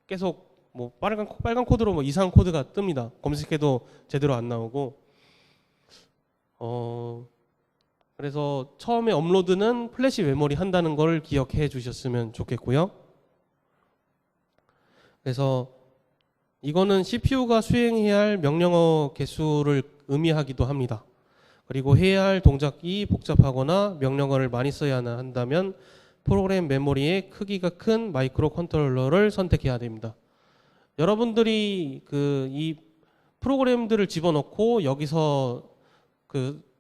계속 뭐 빨간 코드로 뭐 이상한 코드가 뜹니다. 검색해도 제대로 안 나오고 그래서 처음에 업로드는 플래시 메모리 한다는 걸 기억해 주셨으면 좋겠고요. 그래서 이거는 CPU가 수행해야 할 명령어 개수를 의미하기도 합니다. 그리고 해야 할 동작이 복잡하거나 명령어를 많이 써야 한다면 프로그램 메모리의 크기가 큰 마이크로 컨트롤러를 선택해야 됩니다. 여러분들이 이 프로그램들을 집어넣고 여기서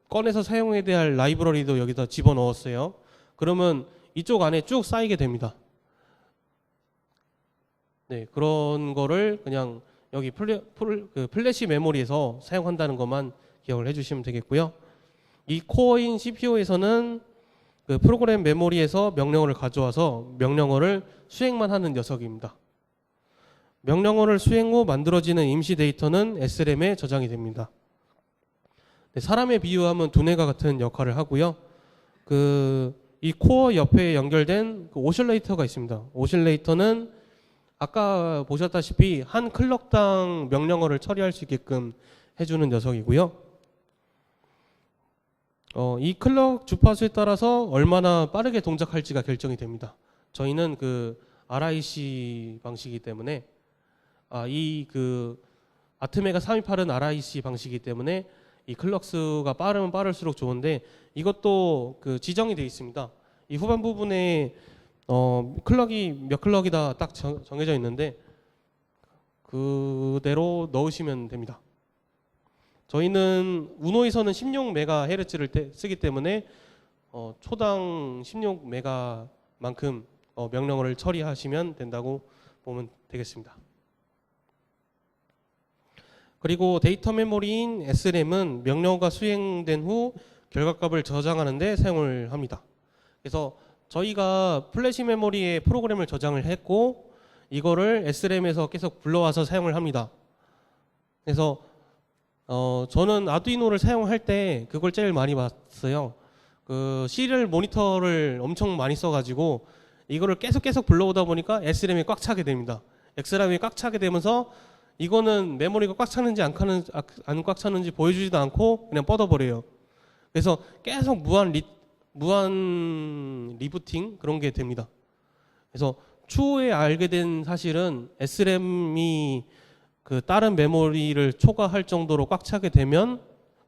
꺼내서 사용해야 할 라이브러리도 여기다 집어넣었어요. 그러면 이쪽 안에 쭉 쌓이게 됩니다. 네, 그런 거를 그냥 여기 플래시 메모리에서 사용한다는 것만 기억을 해주시면 되겠고요. 이 코어인 CPU에서는 그 프로그램 메모리에서 명령어를 가져와서 명령어를 수행만 하는 녀석입니다. 명령어를 수행 후 만들어지는 임시 데이터는 SRAM에 저장이 됩니다. 네, 사람에 비유하면 두뇌가 같은 역할을 하고요. 이 코어 옆에 연결된 오실레이터가 있습니다. 오실레이터는 아까 보셨다시피 한 클럭당 명령어를 처리할 수 있게끔 해주는 녀석이고요. 이 클럭 주파수에 따라서 얼마나 빠르게 동작할지가 결정이 됩니다. 저희는 RIC 방식이기 때문에 아트메가 328은 RIC 방식이기 때문에 이 클럭 수가 빠르면 빠를수록 좋은데 이것도 지정이 되어 있습니다. 이 후반 부분에 클럭이 몇 클럭이다 딱 정해져 있는데 그대로 넣으시면 됩니다. 저희는 우노에서는 16MHz를 쓰기 때문에 초당 16메가만큼 명령어를 처리하시면 된다고 보면 되겠습니다. 그리고 데이터 메모리인 SRAM은 명령어가 수행된 후 결과값을 저장하는 데 사용을 합니다. 그래서 저희가 플래시 메모리에 프로그램을 저장을 했고 이거를 SRAM에서 계속 불러와서 사용을 합니다. 그래서 저는 아두이노를 사용할 때 그걸 제일 많이 봤어요. 시리얼 모니터를 엄청 많이 써가지고 이거를 계속 불러오다 보니까 SRAM이 꽉 차게 됩니다. SRAM이 꽉 차게 되면서 이거는 메모리가 꽉 차는지 안 꽉 차는지 보여주지도 않고 그냥 뻗어버려요. 그래서 계속 무한 리부팅 그런 게 됩니다. 그래서 추후에 알게 된 사실은 SRAM이 다른 메모리를 초과할 정도로 꽉 차게 되면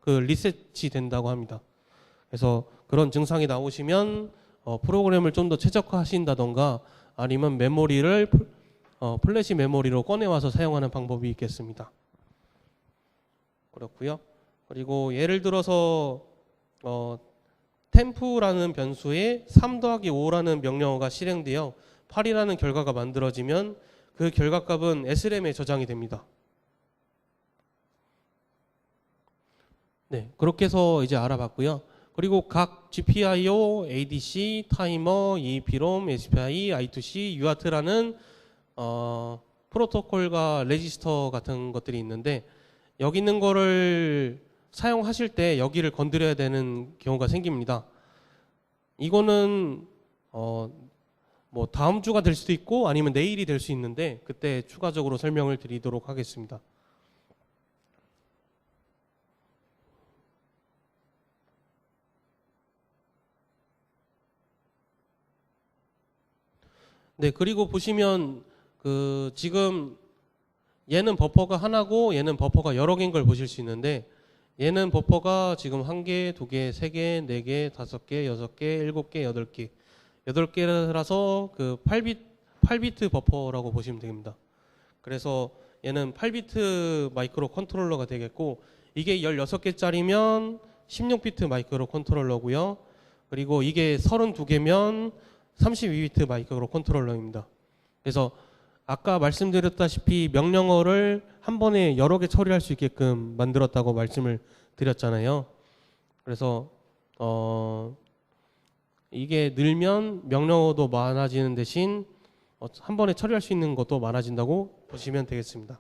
리셋이 된다고 합니다. 그래서 그런 증상이 나오시면 프로그램을 좀 더 최적화하신다던가 아니면 메모리를 플래시 메모리로 꺼내와서 사용하는 방법이 있겠습니다. 그렇고요. 그리고 예를 들어서 템프라는 변수에 3 더하기 5라는 명령어가 실행되어 8이라는 결과가 만들어지면 그 결과값은 SRAM에 저장이 됩니다. 네, 그렇게 해서 이제 알아봤고요. 그리고 각 GPIO, ADC, 타이머, EEPROM, SPI, I2C, UART라는 프로토콜과 레지스터 같은 것들이 있는데 여기 있는 거를 사용하실 때 여기를 건드려야 되는 경우가 생깁니다. 이거는 뭐 다음 주가 될 수도 있고 아니면 내일이 될 수 있는데 그때 추가적으로 설명을 드리도록 하겠습니다. 네, 그리고 보시면 지금 얘는 버퍼가 하나고 얘는 버퍼가 여러 개인 걸 보실 수 있는데 얘는 버퍼가 지금 1개, 2개, 3개, 4개, 5개, 6개, 7개, 8개 8개라서 8비트 버퍼라고 보시면 됩니다. 그래서 얘는 8비트 마이크로 컨트롤러가 되겠고 이게 16개짜리면 16비트 마이크로 컨트롤러고요. 그리고 이게 32개면 32비트 마이크로 컨트롤러입니다. 그래서 아까 말씀드렸다시피 명령어를 한 번에 여러 개 처리할 수 있게끔 만들었다고 말씀을 드렸잖아요. 그래서 이게 늘면 명령어도 많아지는 대신 한 번에 처리할 수 있는 것도 많아진다고 보시면 되겠습니다.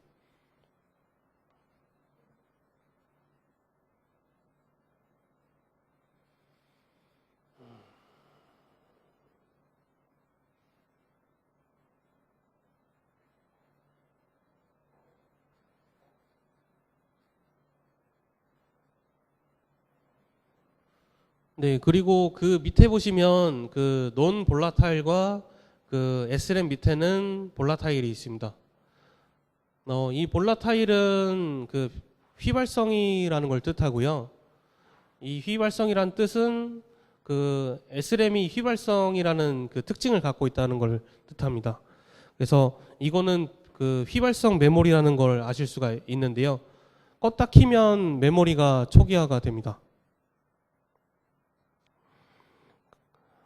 네, 그리고 그 밑에 보시면 그 논 볼라타일과 그 SRAM 밑에는 볼라타일이 있습니다. 이 볼라타일은 그 휘발성이라는 걸 뜻하고요. 이 휘발성이란 뜻은 그 SRAM이 휘발성이라는 그 특징을 갖고 있다는 걸 뜻합니다. 그래서 이거는 그 휘발성 메모리라는 걸 아실 수가 있는데요. 껐다 키면 메모리가 초기화가 됩니다.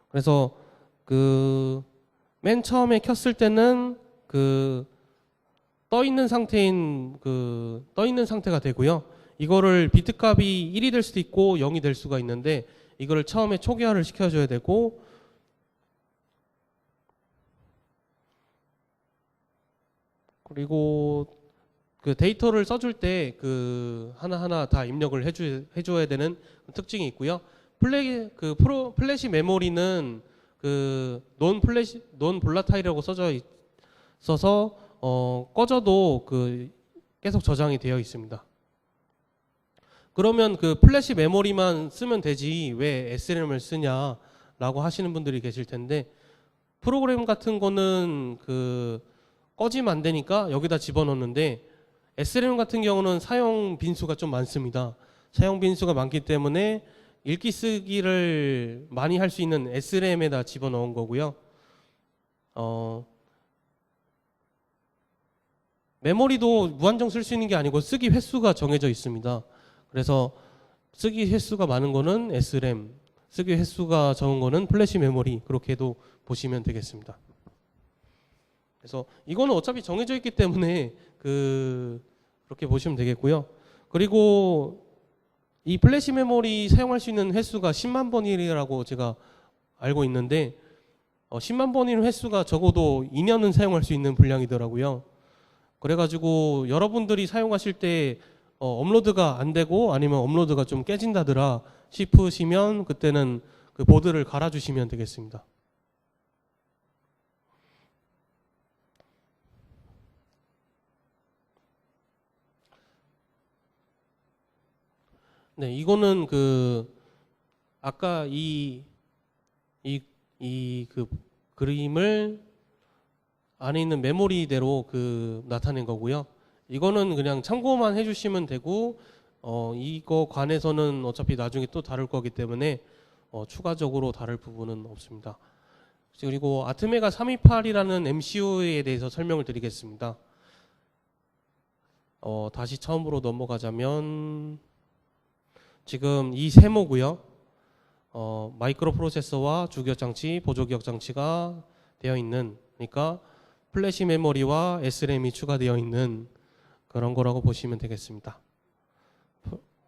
그래서 그 맨 처음에 켰을 때는 그 떠 있는 상태가 되고요. 이거를 비트 값이 1이 될 수도 있고 0이 될 수가 있는데 이거를 처음에 초기화를 시켜줘야 되고, 그리고 그 데이터를 써줄 때 그 하나하나 다 입력을 해줘야 되는 특징이 있고요. 플래시 메모리는 그 논 볼라타일이라고 써져 있어서 꺼져도 그 계속 저장이 되어 있습니다. 그러면 그 플래시 메모리만 쓰면 되지 왜 SRAM을 쓰냐라고 하시는 분들이 계실 텐데, 프로그램 같은 거는 그 꺼지면 안 되니까 여기다 집어넣는데 SRAM 같은 경우는 사용 빈수가 좀 많습니다. 사용 빈수가 많기 때문에 읽기 쓰기를 많이 할 수 있는 SRAM에다 집어넣은 거고요. 메모리도 무한정 쓸 수 있는 게 아니고 쓰기 횟수가 정해져 있습니다. 그래서 쓰기 횟수가 많은 거는 SRAM, 쓰기 횟수가 적은 거는 플래시 메모리, 그렇게도 보시면 되겠습니다. 그래서 이거는 어차피 정해져 있기 때문에 그렇게 보시면 되겠고요. 그리고 이 플래시 메모리 사용할 수 있는 횟수가 10만 번이라고 제가 알고 있는데 10만 번이는 횟수가 적어도 2년은 사용할 수 있는 분량이더라고요. 그래가지고 여러분들이 사용하실 때 업로드가 안 되고 아니면 업로드가 좀 깨진다더라 싶으시면 그때는 그 보드를 갈아주시면 되겠습니다. 네, 이거는 그 아까 그 그림을 안에 있는 메모리대로 그 나타낸 거고요. 이거는 그냥 참고만 해주시면 되고 이거 관해서는 어차피 나중에 또 다룰 거기 때문에 추가적으로 다룰 부분은 없습니다. 그리고 아트메가 328이라는 MCU에 대해서 설명을 드리겠습니다. 다시 처음으로 넘어가자면 지금 이 세모고요. 마이크로 프로세서와 주기억 장치, 보조 기억 장치가 되어 있는, 그러니까 플래시 메모리와 SRAM이 추가되어 있는 그런 거라고 보시면 되겠습니다.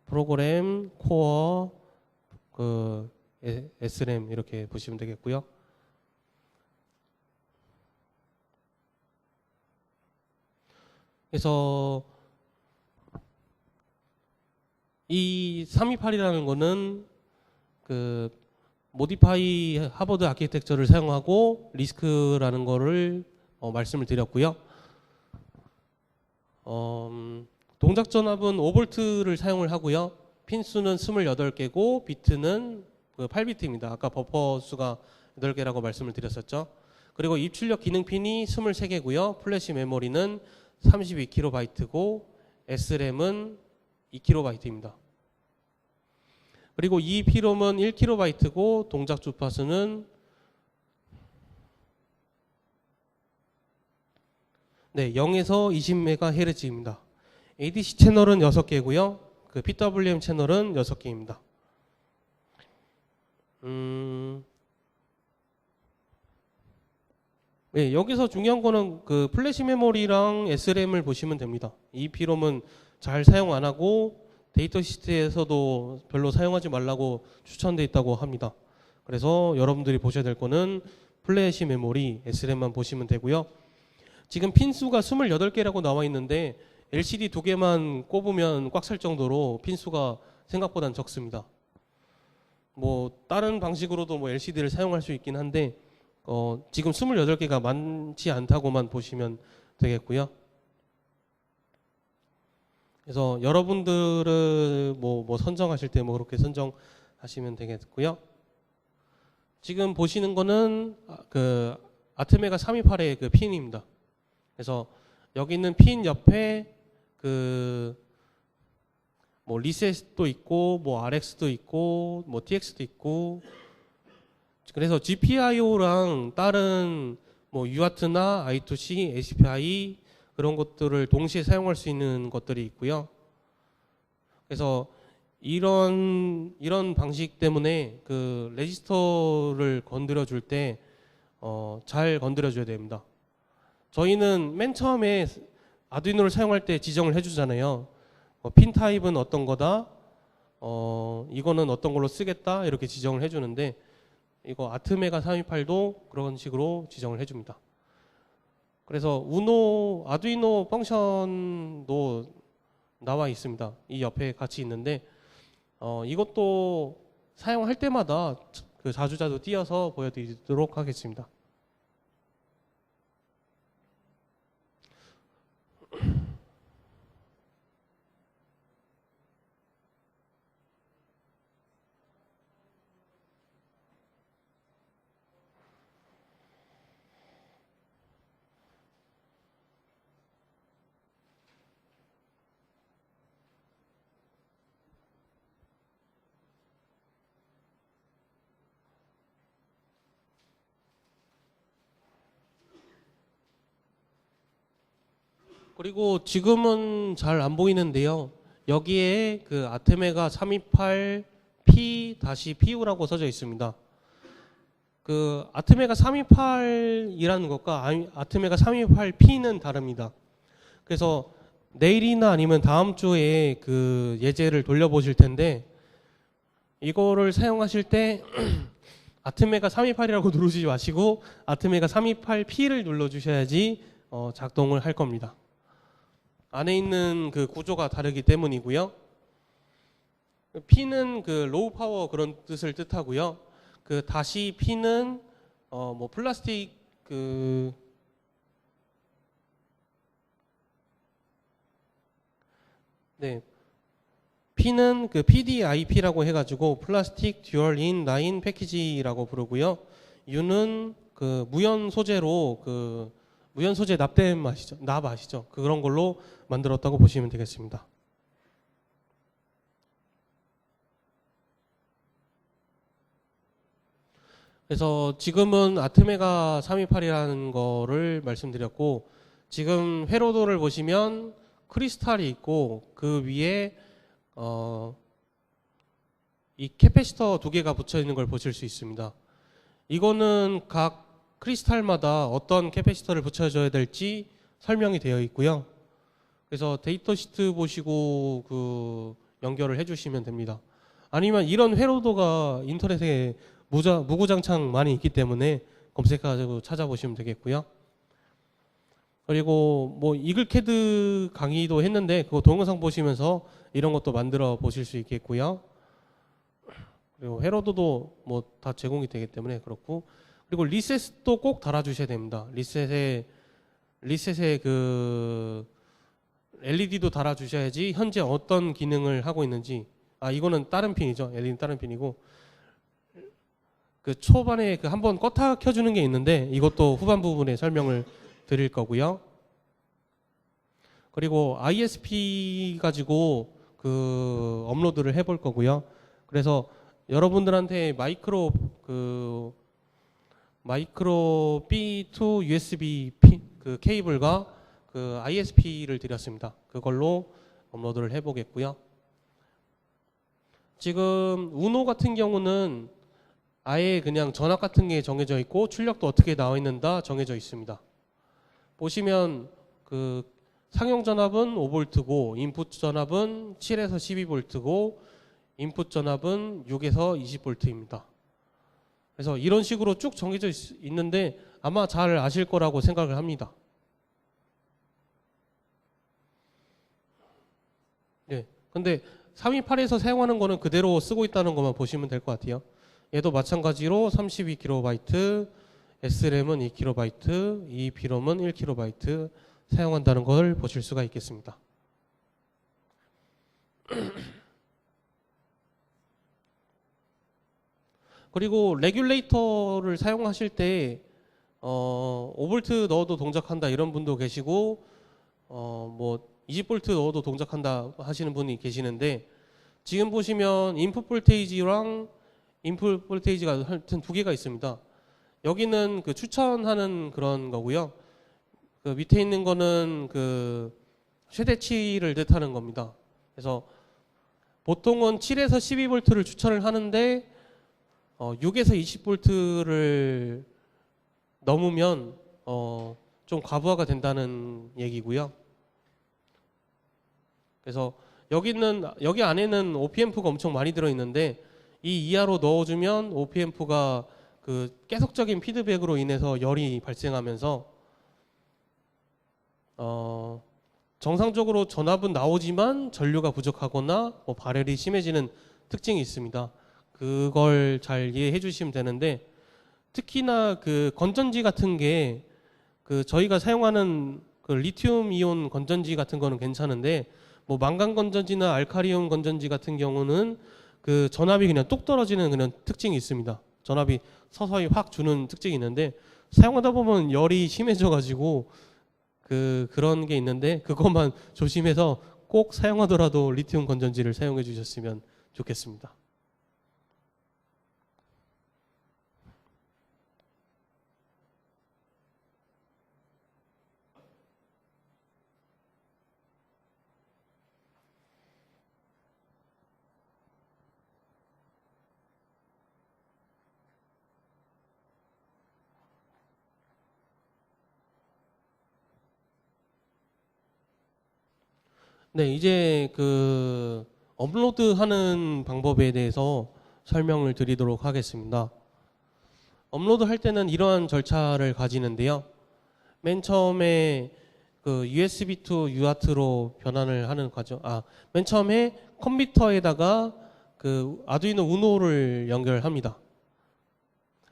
프로그램, 코어, 그 SRAM 이렇게 보시면 되겠고요. 그래서 이 328이라는 거는 그 모디파이 하버드 아키텍처를 사용하고 리스크라는 거를 말씀을 드렸고요. 동작 전압은 5V를 사용을 하고요. 핀 수는 28개고 비트는 8비트입니다. 아까 버퍼 수가 8개라고 말씀을 드렸었죠. 그리고 입출력 기능 핀이 23개고요. 플래시 메모리는 32KB SRAM은 2KB입니다. 그리고 EEPROM은 1KB고 동작 주파수는 0에서 20MHz입니다. ADC 채널은 6개고요. 그 PWM 채널은 6개입니다. 네, 여기서 중요한 거는 그 플래시 메모리랑 SRAM을 보시면 됩니다. EEPROM은 잘 사용 안 하고 데이터 시트에서도 별로 사용하지 말라고 추천돼 있다고 합니다. 그래서 여러분들이 보셔야 될 거는 플래시 메모리, SRAM만 보시면 되고요. 지금 핀 수가 28개라고 나와 있는데 LCD 2개만 꼽으면 꽉 찰 정도로 핀 수가 생각보단 적습니다. 뭐 다른 방식으로도 뭐 LCD를 사용할 수 있긴 한데 지금 28개가 많지 않다고만 보시면 되겠고요. 그래서 여러분들은 뭐 선정하실 때 뭐 그렇게 선정하시면 되겠고요. 지금 보시는 거는 그 아트메가 328의 그 핀입니다. 그래서 여기 있는 핀 옆에 그 뭐 리셋도 있고 뭐 RX도 있고 뭐 TX도 있고, 그래서 GPIO랑 다른 뭐 UART나 I2C, SPI 그런 것들을 동시에 사용할 수 있는 것들이 있고요. 그래서 이런 방식 때문에 그 레지스터를 건드려 줄 때 잘 건드려 줘야 됩니다. 저희는 맨 처음에 아두이노를 사용할 때 지정을 해주잖아요. 핀 타입은 어떤 거다, 이거는 어떤 걸로 쓰겠다 이렇게 지정을 해주는데, 이거 아트메가 328도 그런 식으로 지정을 해줍니다. 그래서 아두이노 펑션도 나와 있습니다. 이 옆에 같이 있는데 이것도 사용할 때마다 그 자주자주 띄어서 보여드리도록 하겠습니다. 그리고 지금은 잘 안 보이는데요. 여기에 그 아테메가 328P-PU라고 써져 있습니다. 그 아테메가 328이라는 것과 아테메가 328P는 다릅니다. 그래서 내일이나 아니면 다음 주에 그 예제를 돌려보실 텐데, 이거를 사용하실 때 아테메가 328이라고 누르지 마시고 아테메가 328P를 눌러주셔야지 작동을 할 겁니다. 안에 있는 그 구조가 다르기 때문이고요. P는 그 로우 파워 그런 뜻을 뜻하고요. 그 다시 P는 뭐 플라스틱 P는 그 PDIP라고 해가지고 플라스틱 듀얼 인 라인 패키지라고 부르고요. U는 그 무연 소재로 그 무연 소재 납땜 아시죠? 납 아시죠? 그런 걸로 만들었다고 보시면 되겠습니다. 그래서 지금은 아트메가 328이라는 거를 말씀드렸고, 지금 회로도를 보시면 크리스탈이 있고 그 위에 이 캐패시터 2개가 붙여 있는 걸 보실 수 있습니다. 이거는 각 크리스탈마다 어떤 캐패시터를 붙여줘야 될지 설명이 되어 있고요. 그래서 데이터 시트 보시고 그 연결을 해주시면 됩니다. 아니면 이런 회로도가 인터넷에 무구장창 많이 있기 때문에 검색해가지고 찾아보시면 되겠고요. 그리고 뭐 이글캐드 강의도 했는데 그거 동영상 보시면서 이런 것도 만들어 보실 수 있겠고요. 그리고 회로도도 뭐 다 제공이 되기 때문에 그렇고, 그리고 리셋도 꼭 달아주셔야 됩니다. 리셋에 그 LED도 달아주셔야지 현재 어떤 기능을 하고 있는지. 이거는 다른 핀이죠. LED는 다른 핀이고, 그 초반에 그 한번 껐다 켜주는 게 있는데 이것도 후반 부분에 설명을 드릴 거고요. 그리고 ISP 가지고 그 업로드를 해볼 거고요. 그래서 여러분들한테 마이크로 B2 USB 그 케이블과 그 ISP를 드렸습니다. 그걸로 업로드를 해보겠고요. 지금 우노 같은 경우는 아예 그냥 전압 같은 게 정해져 있고 출력도 어떻게 나와 있는다 정해져 있습니다. 보시면 그 상용 전압은 5V고 인풋 전압은 7에서 12V고 인풋 전압은 6에서 20V입니다. 그래서 이런 식으로 쭉 정해져 있는데 아마 잘 아실 거라고 생각을 합니다. 네. 근데 328에서 사용하는 거는 그대로 쓰고 있다는 것만 보시면 될 것 같아요. 얘도 마찬가지로 32KB, SRAM은 2KB, EEPROM은 1KB 사용한다는 걸 보실 수가 있겠습니다. 그리고 레귤레이터를 사용하실 때 5V 넣어도 동작한다 이런 분도 계시고 뭐 20V 넣어도 동작한다 하시는 분이 계시는데 지금 보시면 인풋 볼테이지랑 인풋 볼테이지가 하여튼 두 개가 있습니다. 여기는 그 추천하는 그런 거고요. 그 밑에 있는 거는 그 최대치를 뜻하는 겁니다. 그래서 보통은 7에서 12V를 추천을 하는데 6에서 20V를 넘으면 좀 과부하가 된다는 얘기고요. 그래서 여기 안에는 OPMP가 엄청 많이 들어 있는데 이 이하로 넣어주면 OPMP가 그 계속적인 피드백으로 인해서 열이 발생하면서 정상적으로 전압은 나오지만 전류가 부족하거나 뭐 발열이 심해지는 특징이 있습니다. 그걸 잘 이해해 주시면 되는데 특히나 그 건전지 같은 게 그 저희가 사용하는 그 리튬 이온 건전지 같은 거는 괜찮은데 뭐 망간 건전지나 알카리온 건전지 같은 경우는 그 전압이 그냥 뚝 떨어지는 그런 특징이 있습니다. 전압이 서서히 확 주는 특징이 있는데 사용하다 보면 열이 심해져 가지고 그런 게 있는데 그것만 조심해서 꼭 사용하더라도 리튬 건전지를 사용해 주셨으면 좋겠습니다. 네, 이제 그 업로드하는 방법에 대해서 설명을 드리도록 하겠습니다. 업로드 할 때는 이러한 절차를 가지는데요. 맨 처음에 그 USB to UART로 변환을 하는 과정. 맨 처음에 컴퓨터에다가 그 아두이노 우노를 연결합니다.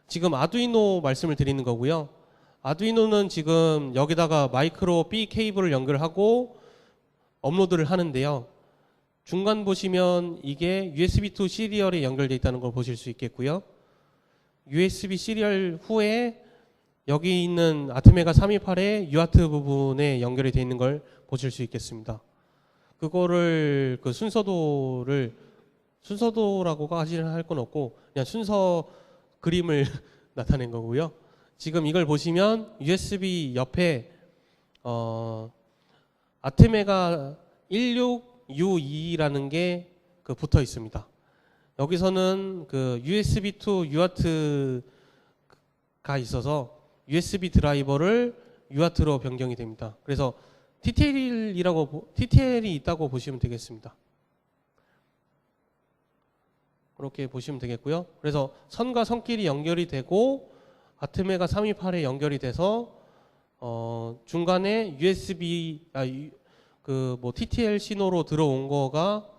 지금 아두이노 말씀을 드리는 거고요. 아두이노는 지금 여기다가 마이크로 B 케이블을 연결하고 업로드를 하는데요. 중간 보시면 이게 USB to 시리얼에 연결되어 있다는 걸 보실 수 있겠고요. USB 시리얼 후에 여기 있는 아트메가 328의 UART 부분에 연결이 되어 있는 걸 보실 수 있겠습니다. 그거를 그 순서도라고 하지는 할 건 없고 그냥 순서 그림을 나타낸 거고요. 지금 이걸 보시면 USB 옆에 아트메가 16U2라는 게 그 붙어 있습니다. 여기서는 그 USB to UART가 있어서 USB 드라이버를 UART로 변경이 됩니다. 그래서 TTL이 있다고 보시면 되겠습니다. 그렇게 보시면 되겠고요. 그래서 선과 선끼리 연결이 되고 아트메가 328에 연결이 돼서 중간에 뭐 TTL 신호로 들어온 거가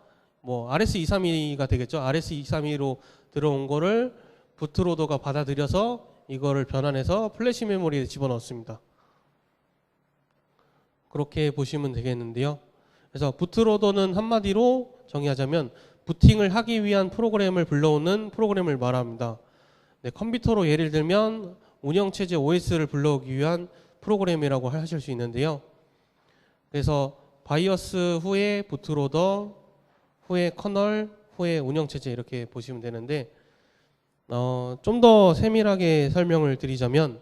뭐 RS232가 되겠죠. RS232로 들어온 거를 부트로더가 받아들여서 이거를 변환해서 플래시 메모리에 집어넣습니다. 그렇게 보시면 되겠는데요. 그래서 부트로더는 한마디로 정의하자면 부팅을 하기 위한 프로그램을 불러오는 프로그램을 말합니다. 네, 컴퓨터로 예를 들면 운영체제 OS를 불러오기 위한 프로그램이라고 하실 수 있는데요. 그래서 바이오스 후에 부트로더, 후에 커널, 후에 운영체제 이렇게 보시면 되는데 좀 더 세밀하게 설명을 드리자면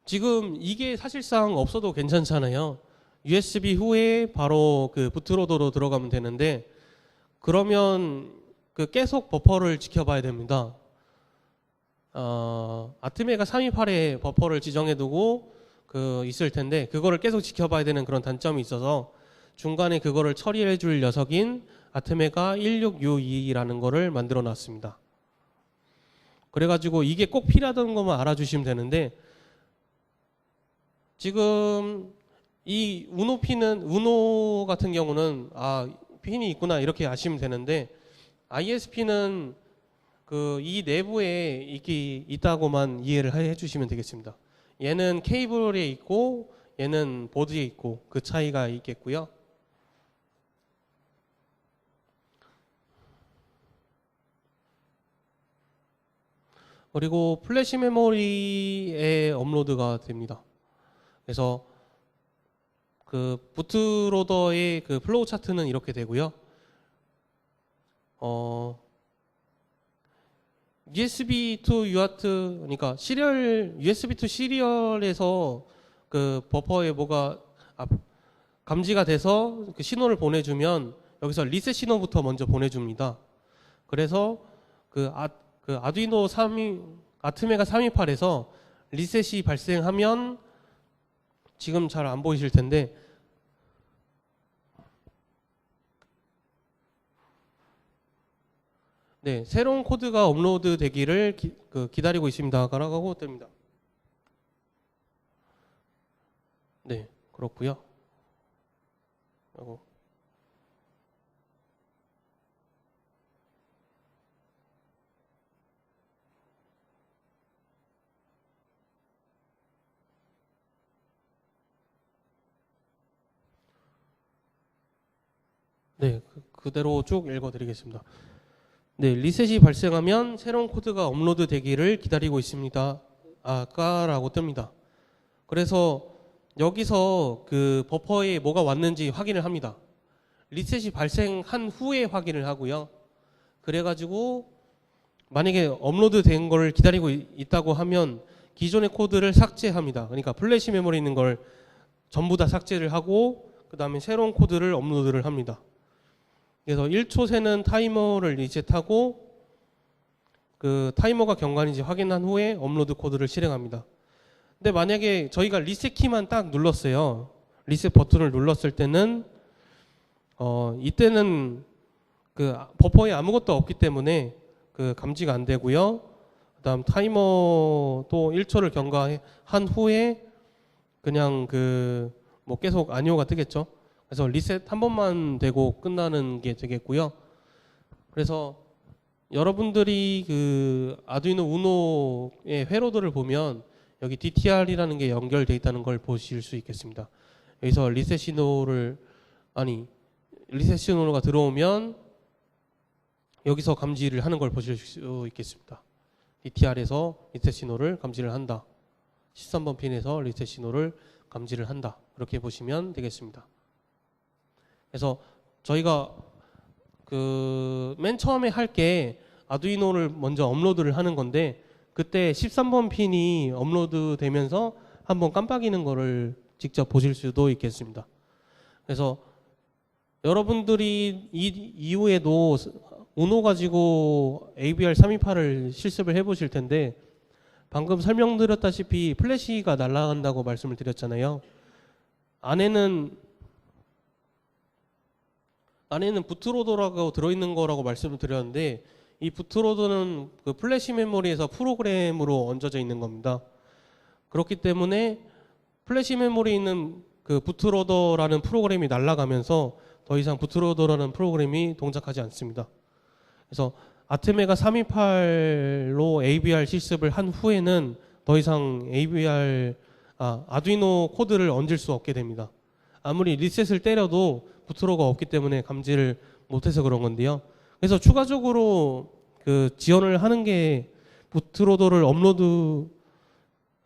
지금 이게 사실상 없어도 괜찮잖아요. USB 후에 바로 그 부트로더로 들어가면 되는데, 그러면 그 계속 버퍼를 지켜봐야 됩니다. 아트메가 328에 버퍼를 지정해두고 그 있을 텐데, 그거를 계속 지켜봐야 되는 그런 단점이 있어서 중간에 그거를 처리해줄 녀석인 아트메가 16U2라는 거를 만들어 놨습니다. 그래가지고 이게 꼭 필요하다는 것만 알아주시면 되는데, 지금 이 우노 같은 경우는 핀이 있구나 이렇게 아시면 되는데, ISP는 그 이 내부에 있다고만 이해를 해주시면 되겠습니다. 얘는 케이블에 있고 얘는 보드에 있고 그 차이가 있겠고요. 그리고 플래시 메모리에 업로드가 됩니다. 그래서 그 부트로더의 그 플로우 차트는 이렇게 되고요. USB to UART, 그러니까 USB to 시리얼에서 그 버퍼에 뭐가 감지가 돼서 그 신호를 보내주면 여기서 리셋 신호부터 먼저 보내줍니다. 그래서 그 아두이노 아트메가 328에서 리셋이 발생하면, 지금 잘 안 보이실 텐데, 네, 새로운 코드가 업로드 되기를 기다리고 있습니다. 라고 뜹니다. 네, 그렇고요. 네, 그대로 쭉 읽어드리겠습니다. 네, 리셋이 발생하면 새로운 코드가 업로드 되기를 기다리고 있습니다. 라고 뜹니다. 그래서 여기서 그 버퍼에 뭐가 왔는지 확인을 합니다. 리셋이 발생한 후에 확인을 하고요. 그래가지고 만약에 업로드 된 걸 기다리고 있다고 하면 기존의 코드를 삭제합니다. 그러니까 플래시 메모리 있는 걸 전부 다 삭제를 하고 그 다음에 새로운 코드를 업로드를 합니다. 그래서 1초 세는 타이머를 리셋하고 그 타이머가 경과인지 확인한 후에 업로드 코드를 실행합니다. 근데 만약에 저희가 리셋 키만 딱 눌렀어요. 리셋 버튼을 눌렀을 때는 이때는 그 버퍼에 아무것도 없기 때문에 그 감지가 안 되고요. 그다음 타이머도 1초를 경과한 후에 그냥 그 뭐 계속 아니오가 뜨겠죠. 그래서 리셋 한 번만 되고 끝나는 게 되겠고요. 그래서 여러분들이 그 아두이노 우노의 회로들을 보면 여기 DTR이라는 게 연결되어 있다는 걸 보실 수 있겠습니다. 여기서 리셋 신호가 들어오면 여기서 감지를 하는 걸 보실 수 있겠습니다. DTR에서 리셋 신호를 감지를 한다. 13번 핀에서 리셋 신호를 감지를 한다. 그렇게 보시면 되겠습니다. 그래서 저희가 그 맨 처음에 할 게 아두이노를 먼저 업로드를 하는 건데, 그때 13번 핀이 업로드 되면서 한번 깜빡이는 거를 직접 보실 수도 있겠습니다. 그래서 여러분들이 이후에도 우노 가지고 AVR 328을 실습을 해보실 텐데, 방금 설명드렸다시피 플래시가 날아간다고 말씀을 드렸잖아요. 안에는 부트로더라고 들어있는 거라고 말씀을 드렸는데, 이 부트로더는 그 플래시 메모리에서 프로그램으로 얹어져 있는 겁니다. 그렇기 때문에 플래시 메모리에 있는 그 부트로더라는 프로그램이 날아가면서 더 이상 부트로더라는 프로그램이 동작하지 않습니다. 그래서 아트메가 328로 AVR 실습을 한 후에는 더 이상 아두이노 코드를 얹을 수 없게 됩니다. 아무리 리셋을 때려도 부트로가 없기 때문에 감지를 못해서 그런 건데요. 그래서 추가적으로 그 지원을 하는 게 부트로더를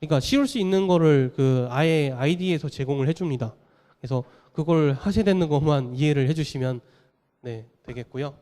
그러니까 씌울 수 있는 거를 그 아예 ID에서 제공을 해줍니다. 그래서 그걸 하셔야 되는 것만 이해를 해주시면 네, 되겠고요.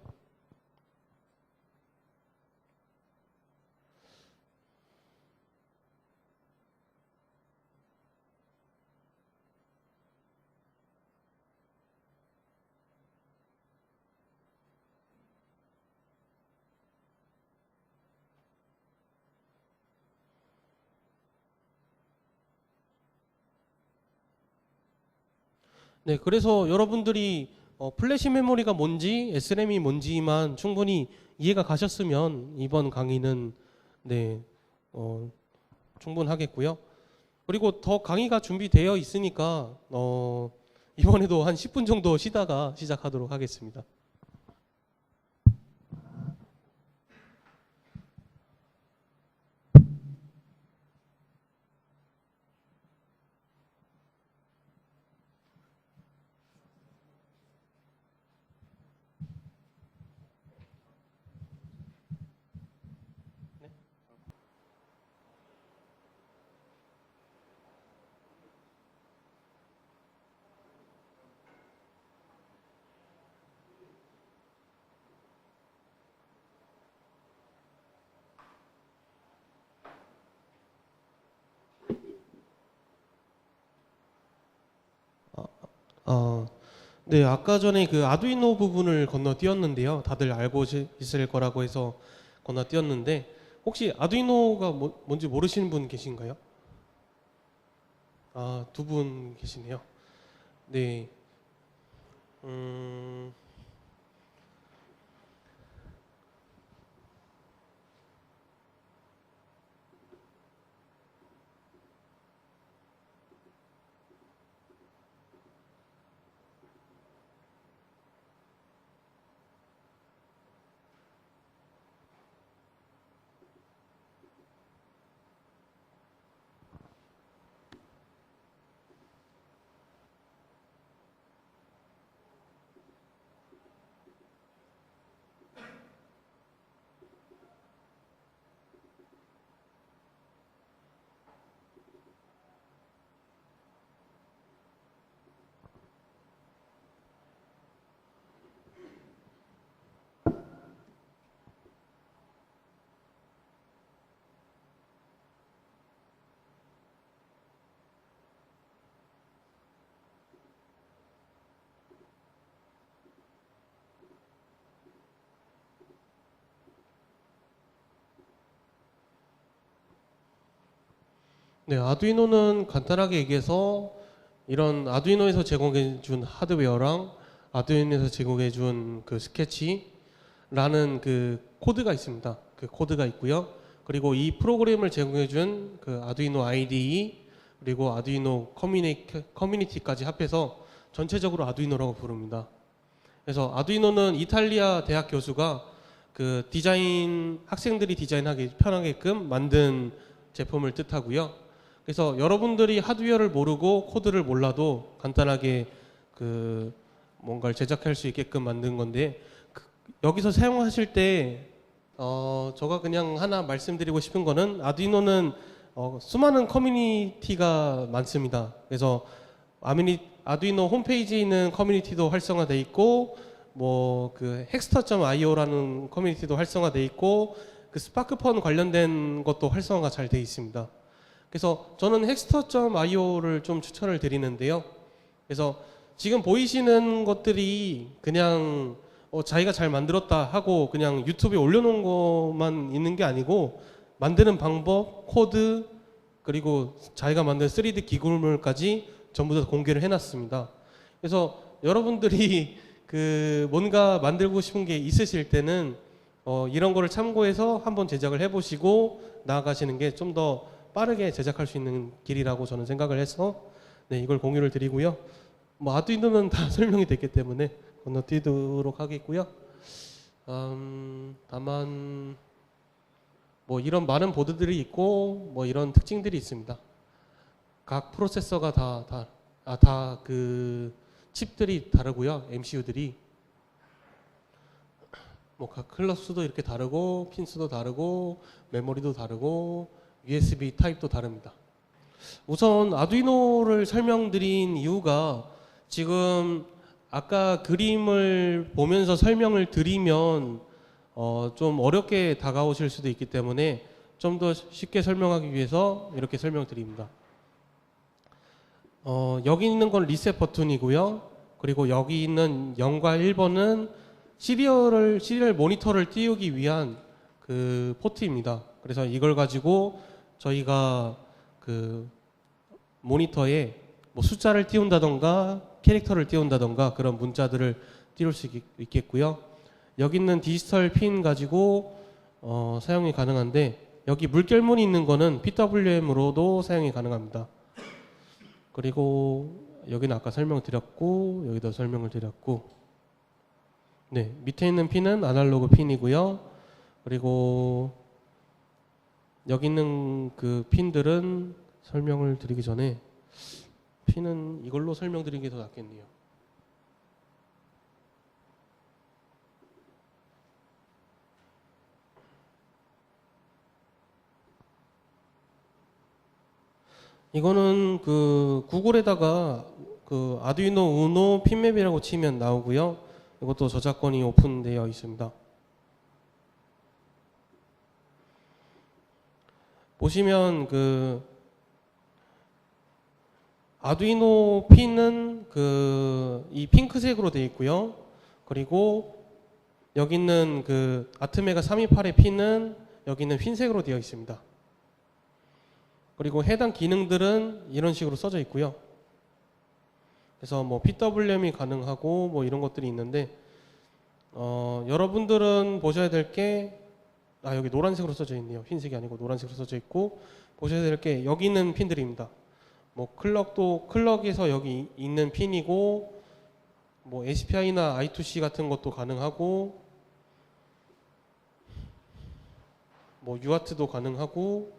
네, 그래서 여러분들이 플래시 메모리가 뭔지, SRAM이 뭔지만 충분히 이해가 가셨으면 이번 강의는 네, 충분하겠고요. 그리고 더 강의가 준비되어 있으니까 이번에도 한 10분 정도 쉬다가 시작하도록 하겠습니다. 어, 네, 아까 전에 그 아두이노 부분을 건너뛰었는데요. 다들 알고 있을 거라고 해서 건너뛰었는데 혹시 아두이노가 뭔지 모르시는 분 계신가요? 아, 두 분 계시네요. 네. 음, 네, 아두이노는 간단하게 얘기해서 이런 아두이노에서 제공해 준 하드웨어랑 아두이노에서 제공해 준 그 스케치라는 그 코드가 있습니다. 그 코드가 있고요. 그리고 이 프로그램을 제공해 준 그 아두이노 IDE 그리고 아두이노 커뮤니티까지 합해서 전체적으로 아두이노라고 부릅니다. 그래서 아두이노는 이탈리아 대학 교수가 그 디자인 학생들이 디자인하기 편하게끔 만든 제품을 뜻하고요. 그래서 여러분들이 하드웨어를 모르고 코드를 몰라도 간단하게 그 뭔가를 제작할 수 있게끔 만든 건데 여기서 사용하실 때 제가 그냥 하나 말씀드리고 싶은 거는 아두이노는 수많은 커뮤니티가 많습니다. 그래서 아두이노 홈페이지에 있는 커뮤니티도 활성화돼 있고 뭐 그 헥스터.io라는 커뮤니티도 활성화돼 있고 그 스파크펀 관련된 것도 활성화가 잘 돼 있습니다. 그래서 저는 헥스터.io를 좀 추천을 드리는데요. 그래서 지금 보이시는 것들이 그냥 자기가 잘 만들었다 하고 그냥 유튜브에 올려놓은 것만 있는 게 아니고 만드는 방법, 코드, 그리고 자기가 만든 3D 기구물까지 전부 다 공개를 해놨습니다. 그래서 여러분들이 그 뭔가 만들고 싶은 게 있으실 때는 이런 거를 참고해서 한번 제작을 해보시고 나아가시는 게 좀 더 빠르게 제작할 수 있는 길이라고 저는 생각을 해서 네, 이걸 공유를 드리고요. 뭐 아두이노는 다 설명이 됐기 때문에 건너뛰도록 하겠고요. 다만 뭐 이런 많은 보드들이 있고 뭐 이런 특징들이 있습니다. 각 프로세서가 다 그 칩들이 다르고요. MCU들이 뭐 각 클럭 수도 이렇게 다르고 핀 수도 다르고 메모리도 다르고 USB 타입도 다릅니다. 우선 아두이노를 설명드린 이유가 지금 아까 그림을 보면서 설명을 드리면 좀 어렵게 다가오실 수도 있기 때문에 좀 더 쉽게 설명하기 위해서 이렇게 설명드립니다. 여기 있는 건 리셋 버튼이고요. 그리고 여기 있는 0과 1번은 시리얼 모니터를 띄우기 위한 그 포트입니다. 그래서 이걸 가지고 저희가 그 모니터에 뭐 숫자를 띄운다던가 캐릭터를 띄운다던가 그런 문자들을 띄울 수 있겠고요. 여기 있는 디지털 핀 가지고 사용이 가능한데 여기 물결문이 있는 거는 PWM으로도 사용이 가능합니다. 그리고 여기는 아까 설명드렸고 여기도 설명을 드렸고 네, 밑에 있는 핀은 아날로그 핀이고요. 그리고 여기 있는 그 핀들은 설명을 드리기 전에 핀은 이걸로 설명드리는 게 더 낫겠네요. 이거는 그 구글에다가 그 아두이노 우노 핀맵이라고 치면 나오고요. 이것도 저작권이 오픈되어 있습니다. 보시면 그 아두이노 핀은 그 이 핑크색으로 되어 있고요. 그리고 여기 있는 그 아트메가 328의 핀은 여기는 흰색으로 되어 있습니다. 그리고 해당 기능들은 이런 식으로 써져 있고요. 그래서 뭐 PWM이 가능하고 뭐 이런 것들이 있는데 여러분들은 보셔야 될 게 여기 노란색으로 써져 있네요. 흰색이 아니고 노란색으로 써져 있고 보셔야 될 게 여기 있는 핀들입니다. 뭐 클럭도 클럭에서 여기 있는 핀이고 뭐 SPI나 I2C 같은 것도 가능하고 뭐 UART도 가능하고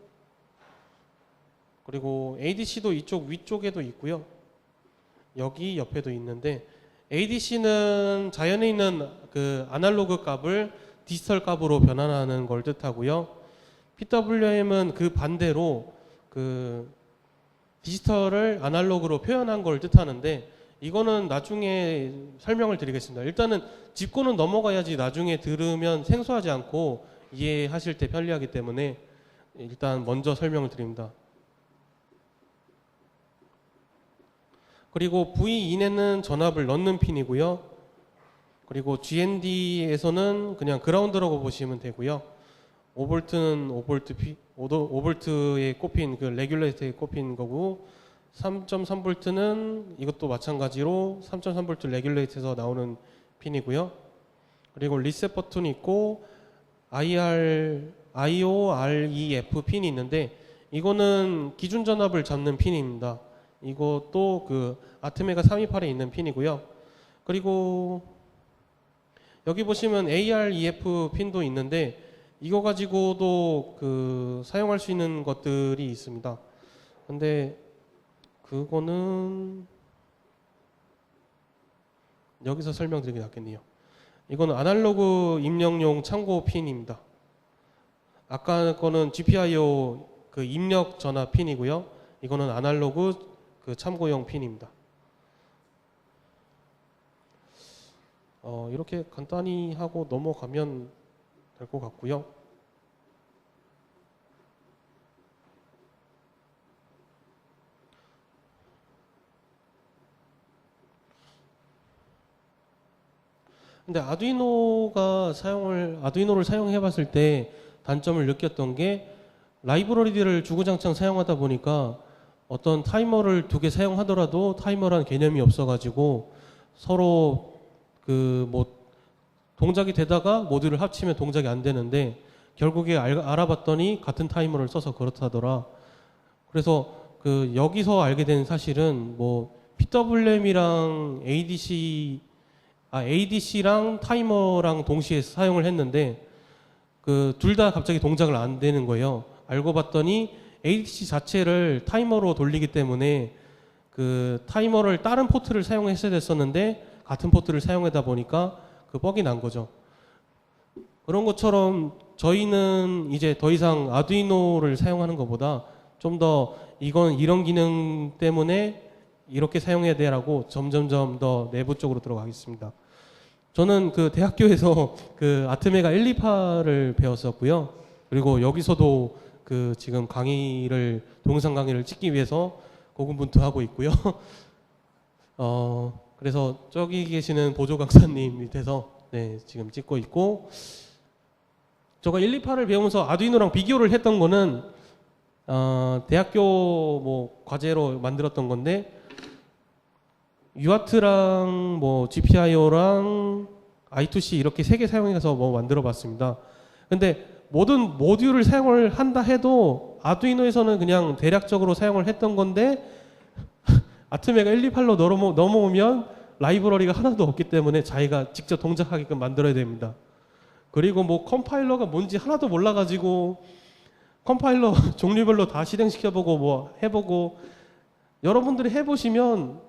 그리고 ADC도 이쪽 위쪽에도 있고요. 여기 옆에도 있는데 ADC는 자연에 있는 그 아날로그 값을 디지털 값으로 변환하는 걸 뜻하고요. PWM은 그 반대로 그 디지털을 아날로그로 표현한 걸 뜻하는데 이거는 나중에 설명을 드리겠습니다. 일단은 짚고는 넘어가야지 나중에 들으면 생소하지 않고 이해하실 때 편리하기 때문에 일단 먼저 설명을 드립니다. 그리고 V2에는 전압을 넣는 핀이고요. 그리고 GND에서는 그냥 그라운드라고 보시면 되고요. 5V는 5V에 꼽힌 그 레귤레이터에 꼽힌 거고 3.3V는 이것도 마찬가지로 3.3V 레귤레이터에서 나오는 핀이고요. 그리고 리셋 버튼이 있고 IOREF 핀이 있는데 이거는 기준 전압을 잡는 핀입니다. 이것도 그 아트메가 328에 있는 핀이고요. 그리고 여기 보시면 AREF 핀도 있는데 이거 가지고도 그 사용할 수 있는 것들이 있습니다. 근데 그거는 여기서 설명드리기 낫겠네요. 이거는 아날로그 입력용 참고 핀입니다. 아까 거는 GPIO 그 입력 전압 핀이고요. 이거는 아날로그 그 참고용 핀입니다. 이렇게 간단히 하고 넘어가면 될 것 같고요. 근데 아두이노를 사용해 봤을 때 단점을 느꼈던 게 라이브러리들을 주구장창 사용하다 보니까 어떤 타이머를 2개 사용하더라도 타이머라는 개념이 없어가지고 서로 그 뭐 동작이 되다가 모듈을 합치면 동작이 안 되는데 결국에 알아봤더니 같은 타이머를 써서 그렇다더라. 그래서 그 여기서 알게 된 사실은 뭐 PWM이랑 ADC랑 타이머랑 동시에 사용을 했는데 그 둘 다 갑자기 동작을 안 되는 거예요. 알고 봤더니 ADC 자체를 타이머로 돌리기 때문에 그 타이머를 다른 포트를 사용했어야 됐었는데 같은 포트를 사용하다 보니까 그 뻑이 난 거죠. 그런 것처럼 저희는 이제 더 이상 아두이노를 사용하는 것보다 좀 더 이건 이런 기능 때문에 이렇게 사용해야 돼라고 점점점 더 내부 쪽으로 들어가겠습니다. 저는 그 대학교에서 그 아트메가 1, 2파를 배웠었고요. 그리고 여기서도 그 지금 동영상 강의를 찍기 위해서 고군분투하고 있고요. 그래서 저기 계시는 보조 강사님 밑에서 네, 지금 찍고 있고 제가 1, 2파를 배우면서 아두이노랑 비교를 했던 거는 대학교 뭐 과제로 만들었던 건데 UART랑 뭐 GPIO랑 I2C 이렇게 세 개 사용해서 뭐 만들어 봤습니다. 근데 모든 모듈을 사용을 한다 해도 아두이노에서는 그냥 대략적으로 사용을 했던 건데 아트메가 128로 넘어오면 라이브러리가 하나도 없기 때문에 자기가 직접 동작하게끔 만들어야 됩니다. 그리고 뭐 컴파일러가 뭔지 하나도 몰라가지고 컴파일러 종류별로 다 실행시켜보고 뭐 해보고, 여러분들이 해보시면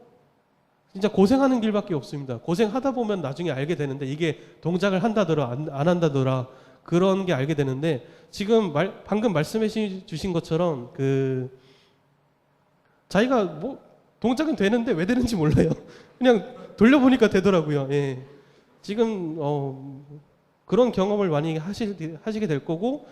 진짜 고생하는 길밖에 없습니다. 고생하다 보면 나중에 알게 되는데, 이게 동작을 한다더라 안 한다더라 그런 게 알게 되는데, 지금 방금 말씀해 주신 것처럼 그 자기가 뭐 동작은 되는데 왜 되는지 몰라요. 그냥 돌려보니까 되더라고요. 예. 지금 그런 경험을 많이 하시게 될 거고,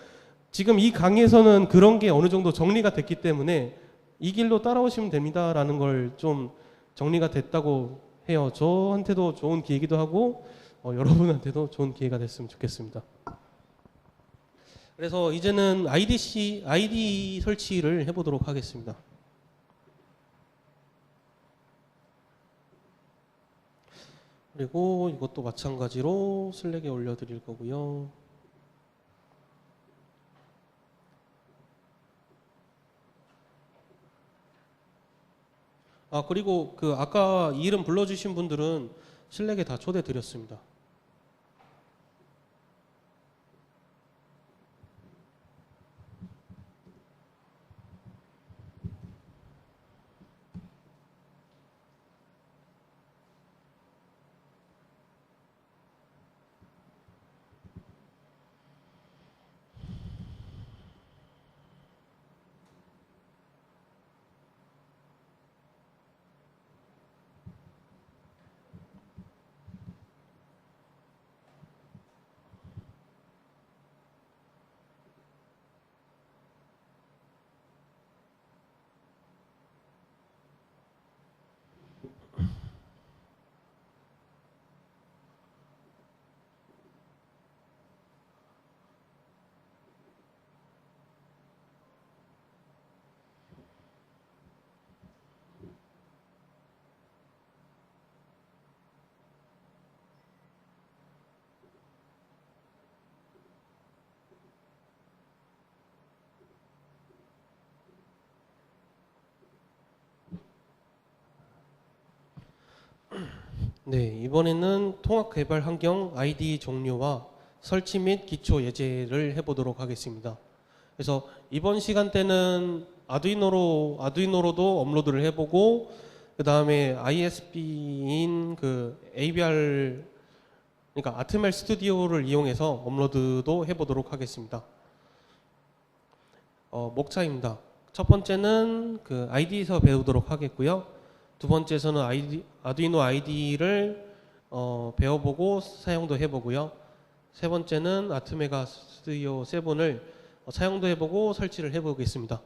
지금 이 강의에서는 그런 게 어느 정도 정리가 됐기 때문에 이 길로 따라오시면 됩니다라는 걸 좀 정리가 됐다고 해요. 저한테도 좋은 기회이기도 하고 여러분한테도 좋은 기회가 됐으면 좋겠습니다. 그래서 이제는 아이디 설치를 해보도록 하겠습니다. 그리고 이것도 마찬가지로 슬랙에 올려드릴 거고요. 그리고 그 아까 이름 불러주신 분들은 슬랙에 다 초대 드렸습니다. 네, 이번에는 통합 개발 환경 아이디 종료와 설치 및 기초 예제를 해보도록 하겠습니다. 그래서 이번 시간대는 아두이노로도 업로드를 해보고, 그 다음에 ISP인 그 AVR, 그러니까 아트멜 스튜디오를 이용해서 업로드도 해보도록 하겠습니다. 목차입니다. 첫 번째는 그 ID에서 배우도록 하겠고요. 두 번째에서는 아두이노 ID를 배워보고 사용도 해보고요. 세 번째는 아트메가 스튜디오 7을 사용도 해보고 설치를 해보겠습니다.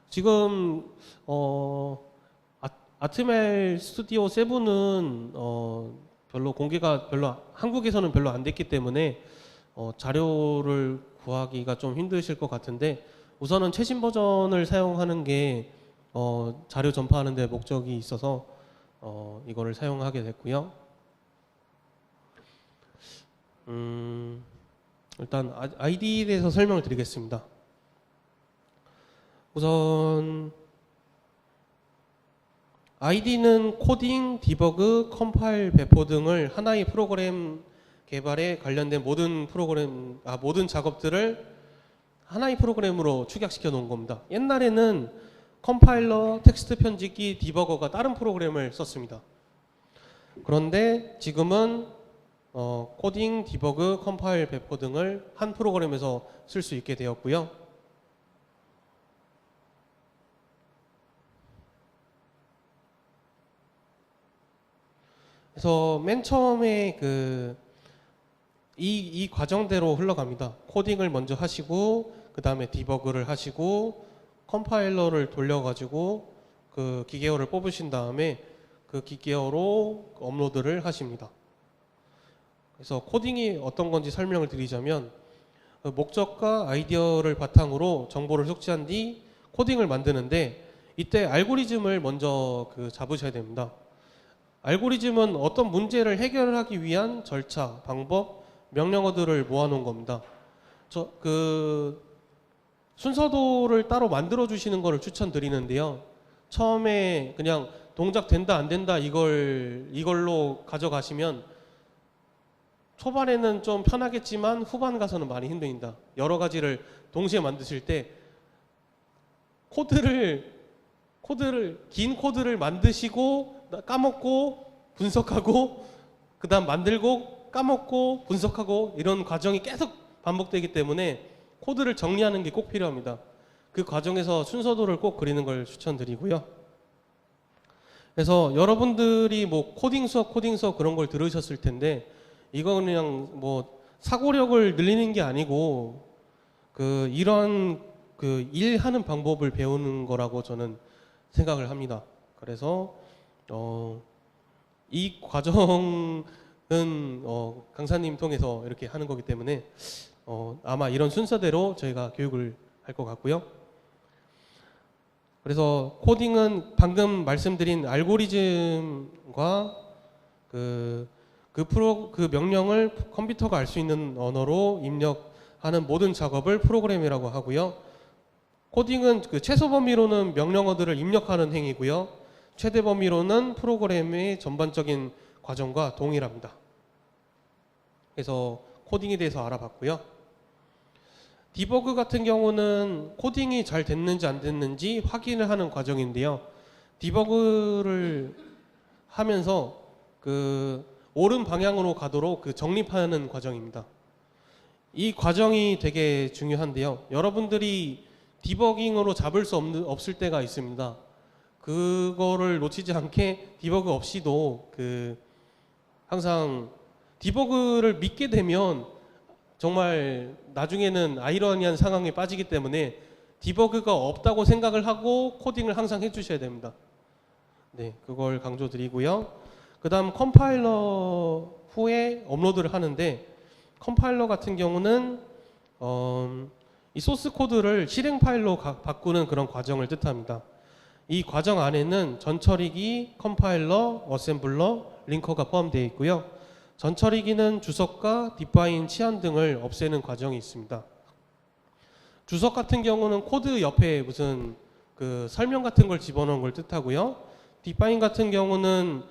지금 아트멜 스튜디오 7은 별로 공개가 한국에서는 별로 안 됐기 때문에 자료를 구하기가 좀 힘드실 것 같은데, 우선은 최신 버전을 사용하는 게 자료 전파하는 데 목적이 있어서 이거를 사용하게 됐고요. 일단 아이디에 대해서 설명을 드리겠습니다. 우선 아이디는 코딩, 디버그, 컴파일, 배포 등을 하나의 프로그램 개발에 관련된 모든 작업들을 하나의 프로그램으로 축약시켜 놓은 겁니다. 옛날에는 컴파일러, 텍스트 편집기, 디버거가 다른 프로그램을 썼습니다. 그런데 지금은 코딩, 디버그, 컴파일, 배포 등을 한 프로그램에서 쓸 수 있게 되었고요. 그래서 맨 처음에 이 과정대로 흘러갑니다. 코딩을 먼저 하시고, 그 다음에 디버그를 하시고, 컴파일러를 돌려가지고 그 기계어를 뽑으신 다음에 그 기계어로 업로드를 하십니다. 그래서 코딩이 어떤 건지 설명을 드리자면, 목적과 아이디어를 바탕으로 정보를 숙지한 뒤 코딩을 만드는데, 이때 알고리즘을 먼저 잡으셔야 됩니다. 알고리즘은 어떤 문제를 해결하기 위한 절차, 방법, 명령어들을 모아놓은 겁니다. 순서도를 따로 만들어 주시는 것을 추천드리는데요. 처음에 그냥 동작 된다 안 된다 이걸로 가져가시면 초반에는 좀 편하겠지만 후반 가서는 많이 힘듭니다. 여러 가지를 동시에 만드실 때 긴 코드를 만드시고 까먹고 분석하고 그다음 만들고 까먹고 분석하고 이런 과정이 계속 반복되기 때문에 코드를 정리하는 게 꼭 필요합니다. 그 과정에서 순서도를 꼭 그리는 걸 추천드리고요. 그래서 여러분들이 뭐 코딩 수업 그런 걸 들으셨을 텐데 이건 그냥 뭐 사고력을 늘리는 게 아니고 이런 일하는 방법을 배우는 거라고 저는 생각을 합니다. 그래서 이 과정은 강사님 통해서 이렇게 하는 거기 때문에 아마 이런 순서대로 저희가 교육을 할 것 같고요. 그래서 코딩은 방금 말씀드린 알고리즘과 그 명령을 컴퓨터가 알 수 있는 언어로 입력하는 모든 작업을 프로그램이라고 하고요. 코딩은 최소 범위로는 명령어들을 입력하는 행위고요. 최대 범위로는 프로그램의 전반적인 과정과 동일합니다. 그래서 코딩에 대해서 알아봤고요. 디버그 같은 경우는 코딩이 잘 됐는지 안 됐는지 확인을 하는 과정인데요. 디버그를 하면서 옳은 방향으로 가도록 정립하는 과정입니다. 이 과정이 되게 중요한데요. 여러분들이 디버깅으로 잡을 수 없을 때가 있습니다. 그거를 놓치지 않게 디버그 없이도 항상 디버그를 믿게 되면 정말 나중에는 아이러니한 상황에 빠지기 때문에 디버그가 없다고 생각을 하고 코딩을 항상 해주셔야 됩니다. 네, 그걸 강조드리고요. 그 다음 컴파일러 후에 업로드를 하는데 컴파일러 같은 경우는 이 소스 코드를 실행 파일로 바꾸는 그런 과정을 뜻합니다. 이 과정 안에는 전처리기, 컴파일러, 어셈블러, 링커가 포함되어 있고요. 전처리기는 주석과 디파인, 치안 등을 없애는 과정이 있습니다. 주석 같은 경우는 코드 옆에 무슨 설명 같은 걸 집어넣은 걸 뜻하고요. 디파인 같은 경우는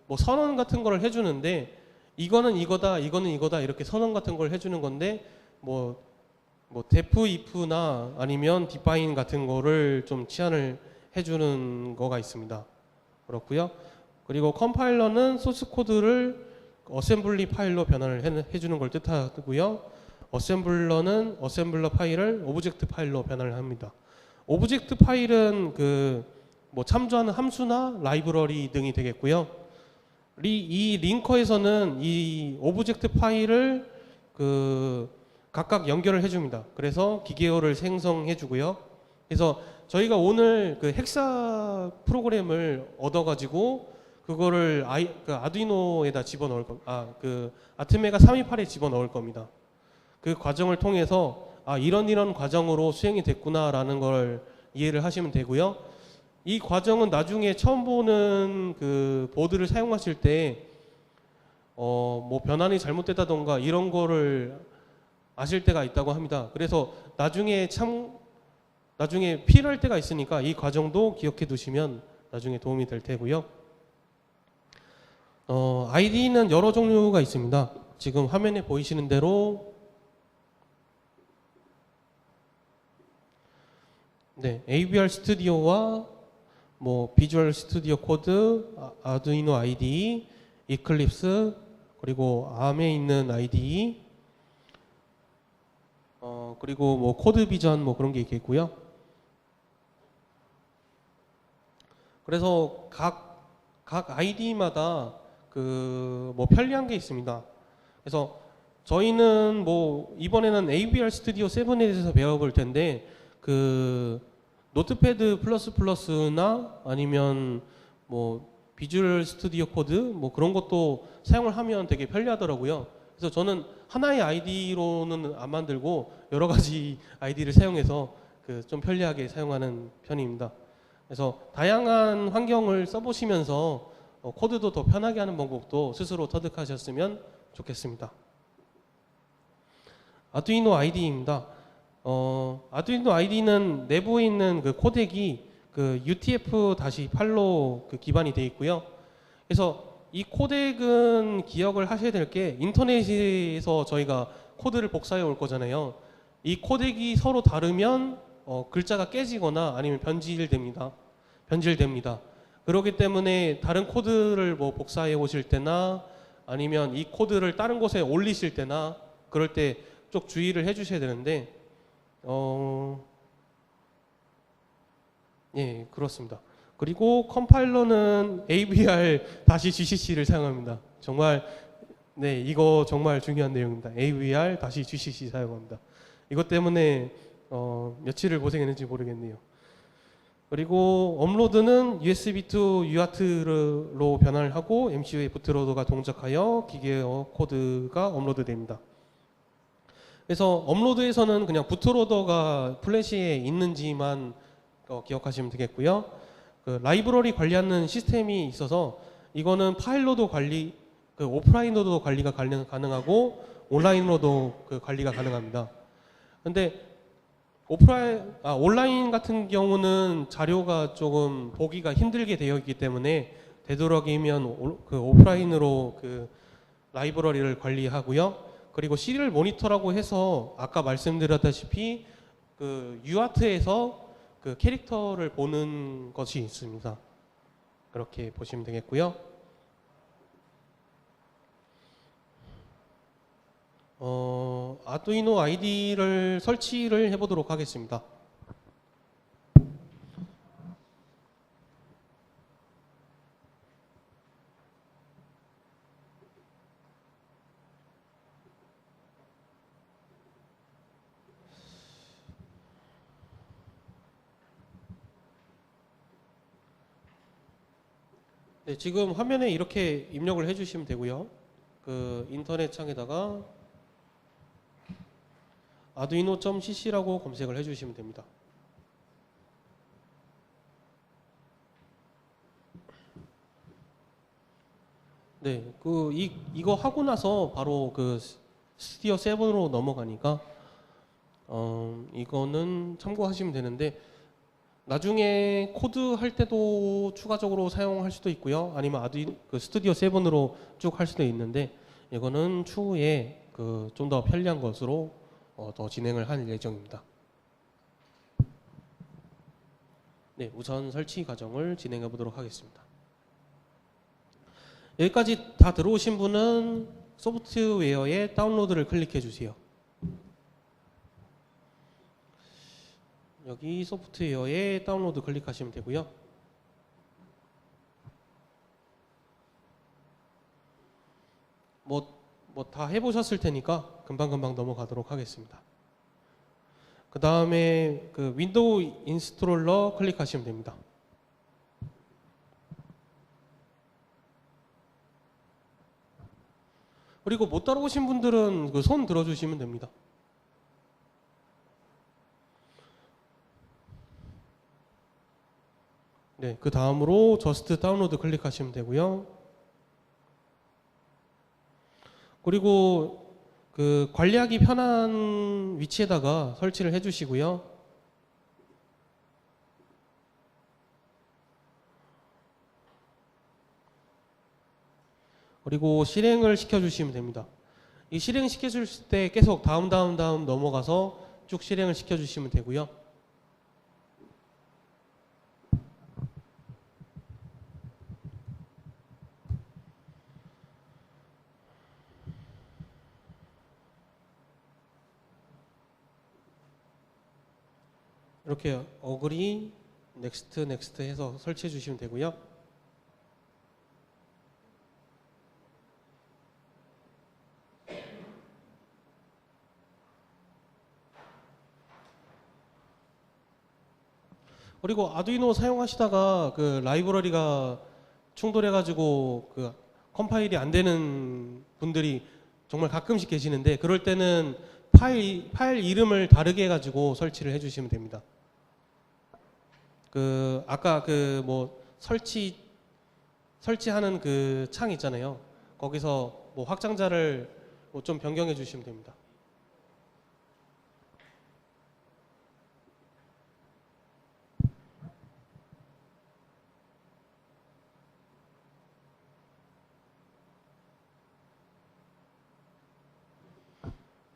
뭐 선언 같은 걸 해주는데 이거는 이거다, 이거는 이거다 이렇게 선언 같은 걸 해주는 건데 뭐 def if나 아니면 define 같은 거를 좀 치환을 해주는 거가 있습니다. 그렇고요. 그리고 컴파일러는 소스 코드를 어셈블리 파일로 변환을 해주는 걸 뜻하고요. 어셈블러는 어셈블러 파일을 오브젝트 파일로 변환을 합니다. 오브젝트 파일은 뭐 참조하는 함수나 라이브러리 등이 되겠고요. 이 링커에서는 이 오브젝트 파일을 각각 연결을 해줍니다. 그래서 기계어를 생성해 주고요. 그래서 저희가 오늘 헥사 프로그램을 얻어가지고 그거를 아두이노에다 집어넣을 아트메가 328에 집어넣을 겁니다. 그 과정을 통해서 이런 과정으로 수행이 됐구나라는 걸 이해를 하시면 되고요. 이 과정은 나중에 처음 보는 보드를 사용하실 때 뭐 변환이 잘못됐다던가 이런 거를 아실 때가 있다고 합니다. 그래서 나중에 필요할 때가 있으니까 이 과정도 기억해 두시면 나중에 도움이 될 테고요. ID는 여러 종류가 있습니다. 지금 화면에 보이시는 대로 AVR 스튜디오와 뭐 비주얼 스튜디오 코드, 아두이노 IDE, 이클립스, 그리고 ARM에 있는 IDE, 그리고 뭐 코드 비전 뭐 그런 게 있겠고요. 그래서 각 ID마다 뭐 편리한 게 있습니다. 그래서 저희는 뭐 이번에는 AVR 스튜디오 7에 대해서 배워볼 텐데 노트패드 플러스나 아니면 뭐 비주얼 스튜디오 코드 뭐 그런 것도 사용을 하면 되게 편리하더라고요. 그래서 저는 하나의 아이디로는 안 만들고 여러 가지 아이디를 사용해서 좀 편리하게 사용하는 편입니다. 그래서 다양한 환경을 써보시면서 코드도 더 편하게 하는 방법도 스스로 터득하셨으면 좋겠습니다. 아두이노 IDE입니다. 아두이노 IDE는 내부에 있는 그 코덱이 그 UTF-8로 그 기반이 되어 있고요. 그래서 이 코덱은 기억을 하셔야 될 게 인터넷에서 저희가 코드를 복사해 올 거잖아요. 이 코덱이 서로 다르면 글자가 깨지거나 아니면 변질됩니다. 그렇기 때문에 다른 코드를 뭐 복사해 오실 때나 아니면 이 코드를 다른 곳에 올리실 때나 그럴 때 좀 주의를 해 주셔야 되는데 예, 그렇습니다. 그리고 컴파일러는 AVR-GCC를 사용합니다. 정말 네, 이거 정말 중요한 내용입니다. AVR-GCC 사용합니다. 이것 때문에 며칠을 고생했는지 모르겠네요. 그리고 업로드는 USB to UART로 변환을 하고 MCU의 부트로더가 동작하여 기계어 코드가 업로드됩니다. 그래서 업로드에서는 그냥 부트로더가 플래시에 있는지만 기억하시면 되겠고요. 그 라이브러리 관리하는 시스템이 있어서 이거는 파일로도 관리, 그 오프라인으로도 관리가 가능하고 온라인으로도 그 관리가 가능합니다. 근데 온라인 같은 경우는 자료가 조금 보기가 힘들게 되어 있기 때문에 되도록이면 그 오프라인으로 그 라이브러리를 관리하고요. 그리고 시리얼 모니터라고 해서 아까 말씀드렸다시피 그 UART에서 그 캐릭터를 보는 것이 있습니다. 그렇게 보시면 되겠고요. 아두이노 ID를 설치를 해보도록 하겠습니다. 네, 지금 화면에 이렇게 입력을 해주시면 되고요. 그 인터넷 창에다가 arduino.cc라고 검색을 해주시면 됩니다. 네, 이거 하고 나서 바로 그 스튜디오 7으로 넘어가니까 이거는 참고하시면 되는데 나중에 코드 할 때도 추가적으로 사용할 수도 있고요. 아니면 그 스튜디오 7으로 쭉 할 수도 있는데 이거는 추후에 그 좀 더 편리한 것으로 더 진행을 할 예정입니다. 네, 우선 설치 과정을 진행해 보도록 하겠습니다. 여기까지 다 들어오신 분은 소프트웨어의 다운로드를 클릭해 주세요. 여기 소프트웨어에 다운로드 클릭하시면 되고요. 뭐 다 해보셨을 테니까 금방금방 넘어가도록 하겠습니다. 그 다음에 그 윈도우 인스톨러 클릭하시면 됩니다. 그리고 못 따라오신 분들은 그 손 들어주시면 됩니다. 네, 그 다음으로 저스트 다운로드 클릭하시면 되고요. 그리고 그 관리하기 편한 위치에다가 설치를 해주시고요. 그리고 실행을 시켜주시면 됩니다. 이 실행 시켜줄 때 계속 다음 넘어가서 쭉 실행을 시켜주시면 되고요. 이렇게 어그리, 넥스트 해서 설치해 주시면 되고요. 그리고 아두이노 사용하시다가 그 라이브러리가 충돌해가지고 그 컴파일이 안 되는 분들이 정말 가끔씩 계시는데 그럴 때는 파일 이름을 다르게 해가지고 설치를 해주시면 됩니다. 그 아까 그 뭐 설치하는 그 창 있잖아요. 거기서 뭐 확장자를 뭐 좀 변경해 주시면 됩니다.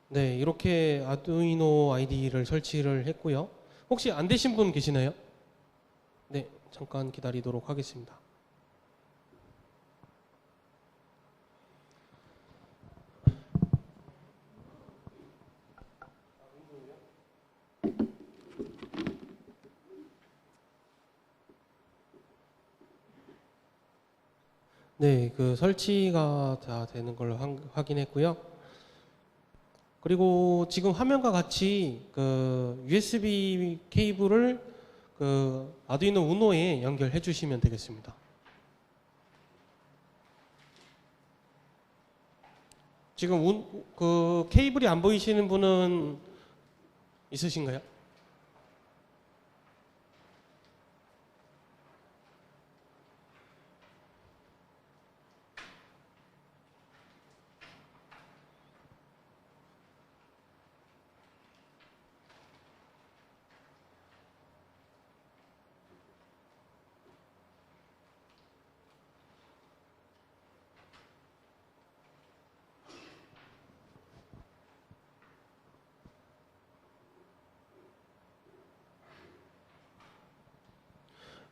네, 이렇게 아두이노 IDE를 설치를 했고요. 혹시 안 되신 분 계시나요? 네, 잠깐 기다리도록 하겠습니다. 네, 그 설치가 다 되는 걸 확인했고요. 그리고 지금 화면과 같이 그 USB 케이블을 그 아두이노 우노에 연결해 주시면 되겠습니다. 지금 그 케이블이 안 보이시는 분은 있으신가요?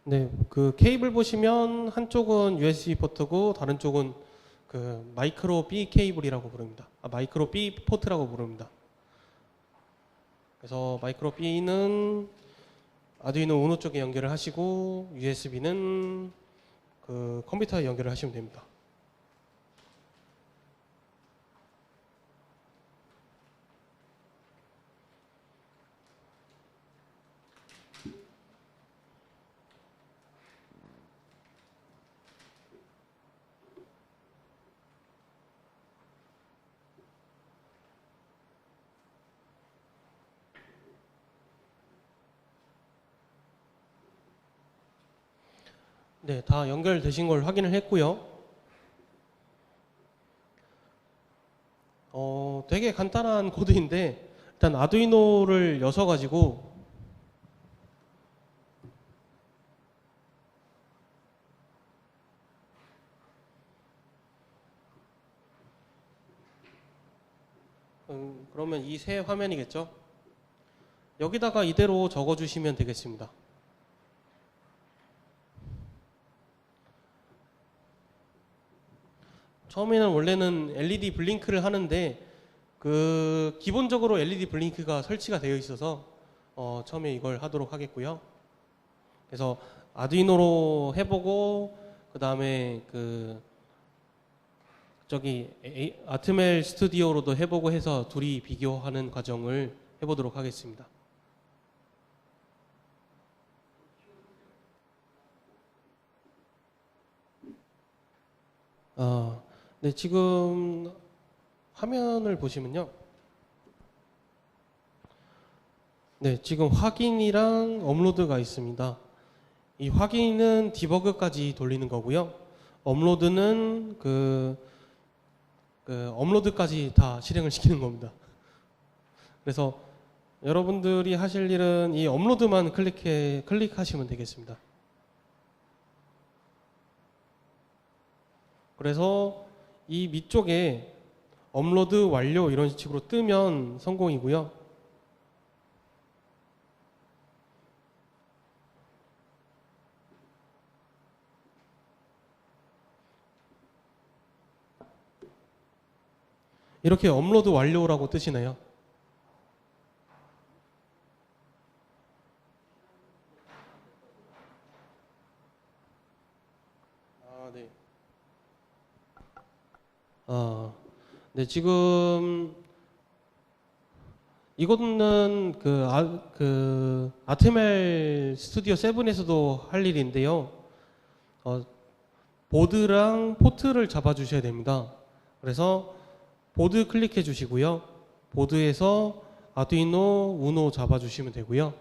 네, 그 케이블 보시면 한쪽은 USB 포트고 다른 쪽은 그 마이크로 B 케이블이라고 부릅니다. 마이크로 B 포트라고 부릅니다. 그래서 마이크로 B는 아두이노 우노 쪽에 연결을 하시고 USB는 그 컴퓨터에 연결을 하시면 됩니다. 네, 다 연결되신 걸 확인을 했고요. 되게 간단한 코드인데 일단 아두이노를 여셔가지고 그러면 이 새 화면이겠죠? 여기다가 이대로 적어주시면 되겠습니다. 처음에는 원래는 LED 블링크를 하는데 그 기본적으로 LED 블링크가 설치가 되어 있어서 처음에 이걸 하도록 하겠고요. 그래서 아두이노로 해보고 그 다음에 그 저기 아트멜 스튜디오로도 해보고 해서 둘이 비교하는 과정을 해보도록 하겠습니다. 네, 지금 화면을 보시면요. 네, 지금 확인이랑 업로드가 있습니다. 이 확인은 디버그까지 돌리는 거고요. 업로드는 그 업로드까지 다 실행을 시키는 겁니다. 그래서 여러분들이 하실 일은 이 업로드만 클릭하시면 되겠습니다. 그래서 이 밑쪽에 업로드 완료 이런 식으로 뜨면 성공이고요. 이렇게 업로드 완료라고 뜨시나요? 네. 네, 지금 이거는 그 아트멜 스튜디오 7에서도 할 일인데요. 보드랑 포트를 잡아 주셔야 됩니다. 그래서 보드 클릭해 주시고요. 보드에서 아두이노 우노 잡아 주시면 되고요.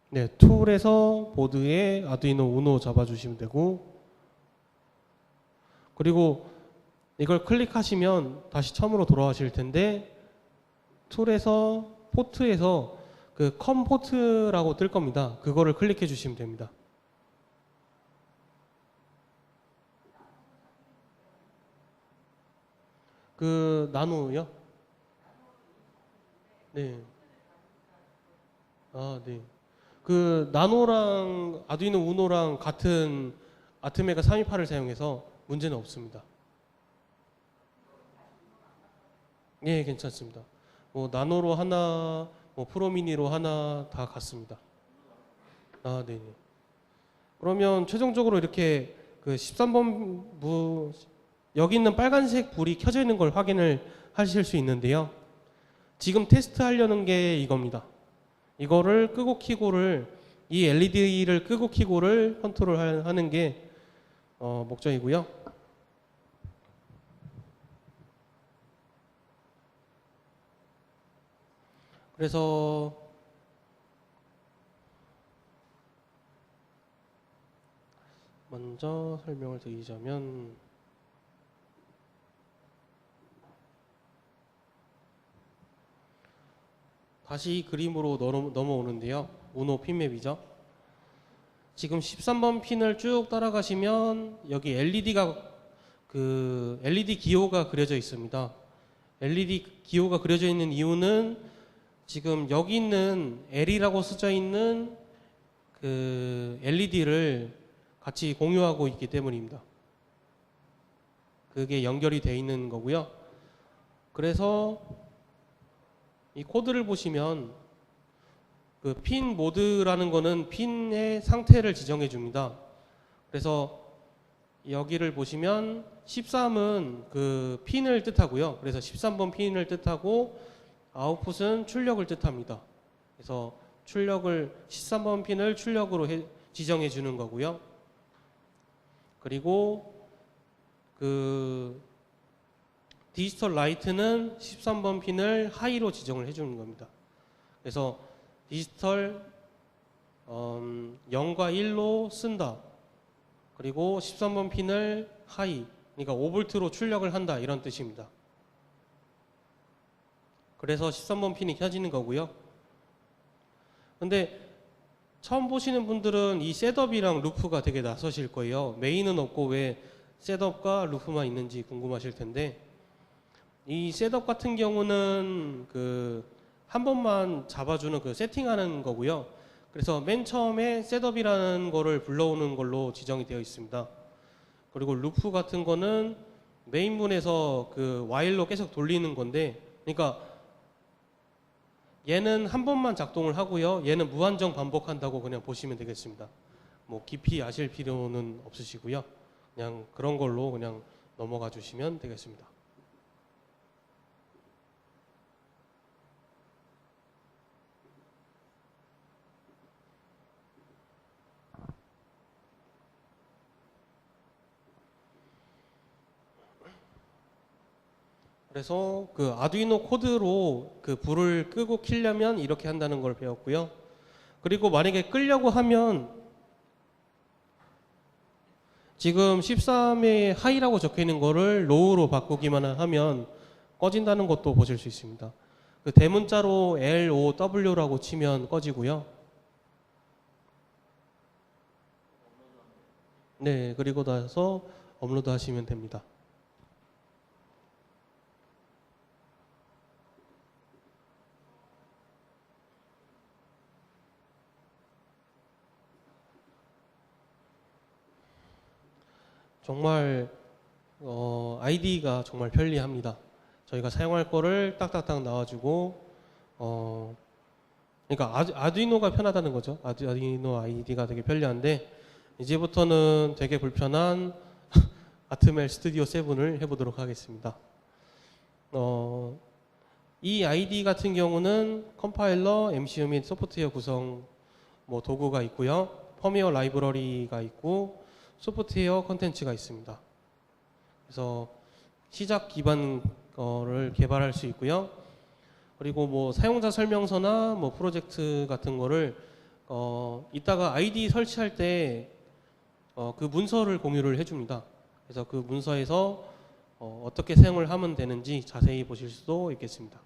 네, 툴에서 보드에 아두이노 우노 잡아주시면 되고, 그리고 이걸 클릭하시면 다시 처음으로 돌아가실 텐데, 툴에서 포트에서 그 컴포트라고 뜰 겁니다. 그거를 클릭해 주시면 됩니다. 그 나노요? 네. 아, 네. 그 나노랑 아두이노 우노랑 같은 아트메가 328을 사용해서 문제는 없습니다. 예, 괜찮습니다. 뭐 나노로 하나, 뭐 프로미니로 하나 다 같습니다. 아, 네. 그러면 최종적으로 이렇게 그 13번 여기 있는 빨간색 불이 켜져 있는 걸 확인을 하실 수 있는데요. 지금 테스트 하려는 게 이겁니다. 이거를 끄고 키고를 이 LED를 끄고 키고를 컨트롤 하는 게 목적이고요. 그래서 먼저 설명을 드리자면 다시 그림으로 넘어오는데요. 우노 핀맵이죠. 지금 13번 핀을 쭉 따라가시면 여기 LED 기호가 그려져 있습니다. LED 기호가 그려져 있는 이유는 지금 여기 있는 L이라고 써져 있는 그 LED를 같이 공유하고 있기 때문입니다. 그게 연결이 돼 있는 거고요. 그래서 이 코드를 보시면 그 핀 모드라는 거는 핀의 상태를 지정해 줍니다. 그래서 여기를 보시면 13은 그 핀을 뜻하고요. 그래서 13번 핀을 뜻하고 아웃풋은 출력을 뜻합니다. 그래서 13번 핀을 출력으로 지정해 주는 거고요. 그리고 그 디지털 라이트는 13번 핀을 하이로 지정을 해주는 겁니다. 그래서 디지털 0과 1로 쓴다. 그리고 13번 핀을 하이, 그러니까 5V로 출력을 한다, 이런 뜻입니다. 그래서 13번 핀이 켜지는 거고요. 근데 처음 보시는 분들은 이 셋업이랑 루프가 되게 낯서실 거예요. 메인은 없고 왜 셋업과 루프만 있는지 궁금하실 텐데, 이 셋업 같은 경우는 그 한 번만 잡아주는 그 세팅하는 거고요. 그래서 맨 처음에 셋업이라는 거를 불러오는 걸로 지정이 되어 있습니다. 그리고 루프 같은 거는 메인문에서 그 와일로 계속 돌리는 건데, 그러니까 얘는 한 번만 작동을 하고요. 얘는 무한정 반복한다고 그냥 보시면 되겠습니다. 뭐 깊이 아실 필요는 없으시고요. 그냥 그런 걸로 그냥 넘어가 주시면 되겠습니다. 그래서 그 아두이노 코드로 그 불을 끄고 켜려면 이렇게 한다는 걸 배웠고요. 그리고 만약에 끄려고 하면 지금 13에 하이라고 적혀 있는 거를 로우로 바꾸기만 하면 꺼진다는 것도 보실 수 있습니다. 그 대문자로 LOW라고 치면 꺼지고요. 네, 그리고 나서 업로드 하시면 됩니다. 정말 아이디가 정말 편리합니다. 저희가 사용할 거를 딱딱딱 나와주고 그러니까 아두이노가 편하다는 거죠. 아두이노 아이디가 되게 편리한데, 이제부터는 되게 불편한 아트멜 스튜디오 7을 해보도록 하겠습니다. 이 아이디 같은 경우는 컴파일러, MCU 및 소프트웨어 구성 뭐 도구가 있고요. 펌웨어 라이브러리가 있고 소프트웨어 컨텐츠가 있습니다. 그래서 시작 기반 거를 개발할 수 있고요. 그리고 뭐 사용자 설명서나 뭐 프로젝트 같은 거를 이따가 아이디 설치할 때 그 문서를 공유를 해줍니다. 그래서 그 문서에서 어떻게 사용을 하면 되는지 자세히 보실 수도 있겠습니다.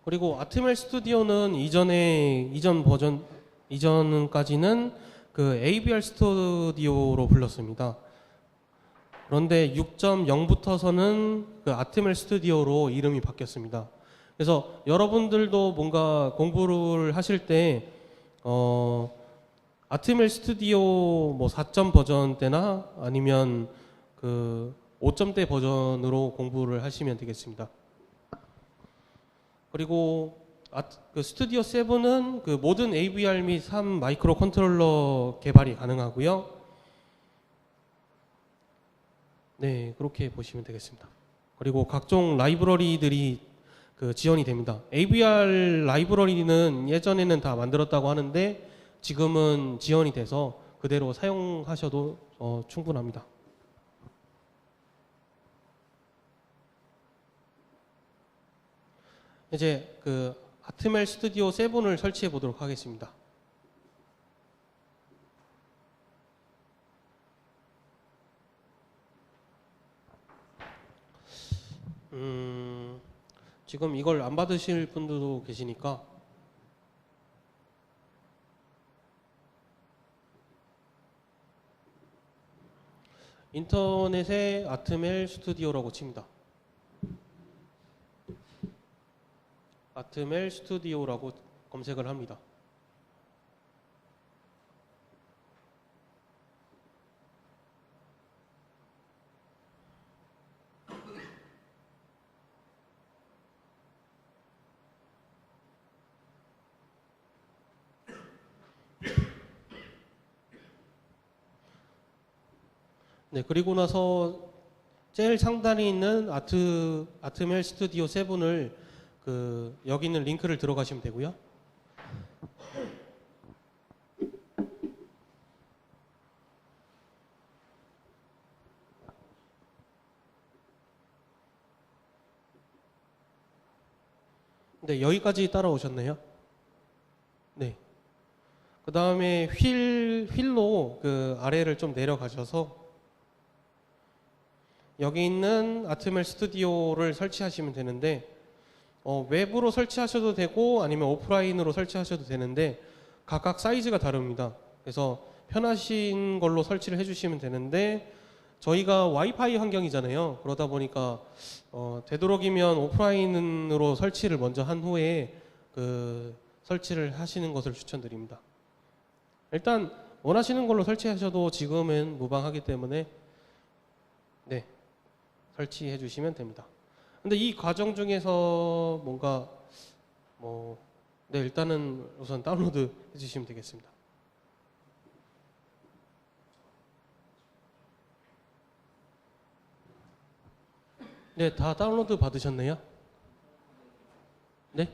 그리고 아트멜 스튜디오는 이전까지는 그 AVR 스튜디오로 불렀습니다. 그런데 6.0부터서는 그 아트멜 스튜디오로 이름이 바뀌었습니다. 그래서 여러분들도 뭔가 공부를 하실 때 아트멜 스튜디오 뭐 4점 버전대나 아니면 그 5점대 버전으로 공부를 하시면 되겠습니다. 그리고 그 스튜디오 7은 그 모든 AVR 및 3 마이크로 컨트롤러 개발이 가능하고요. 네, 그렇게 보시면 되겠습니다. 그리고 각종 라이브러리들이 그 지원이 됩니다. AVR 라이브러리는 예전에는 다 만들었다고 하는데 지금은 지원이 돼서 그대로 사용하셔도 충분합니다. 이제 그 아트멜 스튜디오 7을 설치해 보도록 하겠습니다. 지금 이걸 안 받으실 분들도 계시니까 인터넷에 아트멜 스튜디오라고 칩니다. 아트멜 스튜디오라고 검색을 합니다. 네, 그리고 나서 제일 상단에 있는 아트멜 스튜디오 7을 그 여기 있는 링크를 들어가시면 되고요. 네, 여기까지 따라오셨네요. 네. 그 다음에 휠로 그 아래를 좀 내려가셔서 여기 있는 아트멜 스튜디오를 설치하시면 되는데 외부로 설치하셔도 되고 아니면 오프라인으로 설치하셔도 되는데 각각 사이즈가 다릅니다. 그래서 편하신 걸로 설치를 해주시면 되는데 저희가 와이파이 환경이잖아요. 그러다 보니까 되도록이면 오프라인으로 설치를 먼저 한 후에 그 설치를 하시는 것을 추천드립니다. 일단 원하시는 걸로 설치하셔도 지금은 무방하기 때문에 네, 설치해 주시면 됩니다. 근데 이 과정 중에서 뭔가 네, 일단은 우선 다운로드 해주시면 되겠습니다. 네, 다 다운로드 받으셨네요? 네?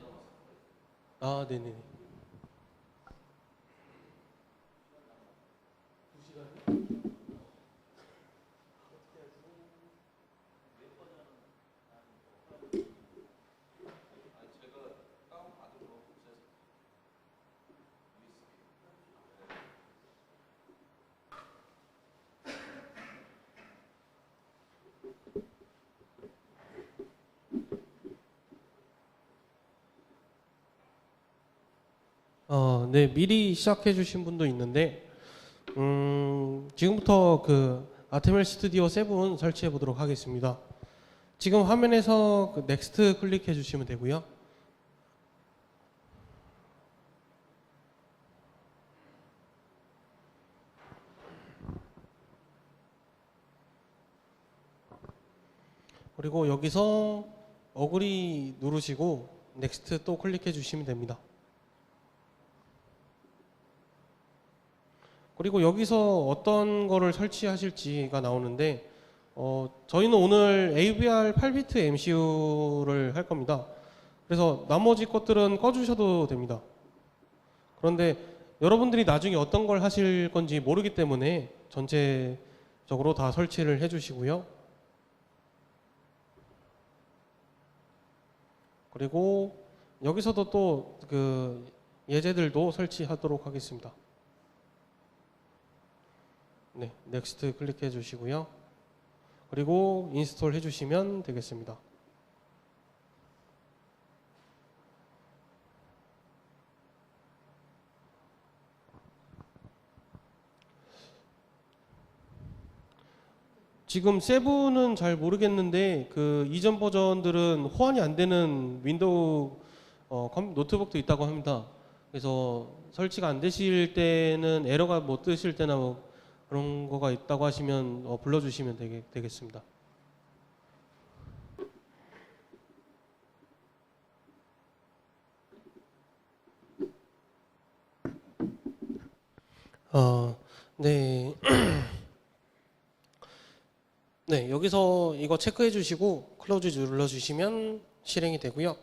아, 네네. 네, 미리 시작해 주신 분도 있는데, 지금부터 그 아트멜 스튜디오 7 설치해 보도록 하겠습니다. 지금 화면에서 그 넥스트 클릭해 주시면 되고요. 그리고 여기서 어그리 누르시고 넥스트 또 클릭해 주시면 됩니다. 그리고 여기서 어떤 거를 설치하실지가 나오는데 저희는 오늘 AVR 8비트 MCU를 할 겁니다. 그래서 나머지 것들은 꺼주셔도 됩니다. 그런데 여러분들이 나중에 어떤 걸 하실 건지 모르기 때문에 전체적으로 다 설치를 해주시고요. 그리고 여기서도 또 그 예제들도 설치하도록 하겠습니다. 네, 넥스트 클릭해 주시고요. 그리고 인스톨 해주시면 되겠습니다. 지금 세븐은 잘 모르겠는데 그 이전 버전들은 호환이 안 되는 윈도우 노트북도 있다고 합니다. 그래서 설치가 안 되실 때는 에러가 못 뜨실 때나 뭐 그런 거가 있다고 하시면 불러주시면 되겠습니다. 네. 네, 여기서 이거 체크해 주시고 클로즈 눌러 주시면 실행이 되고요.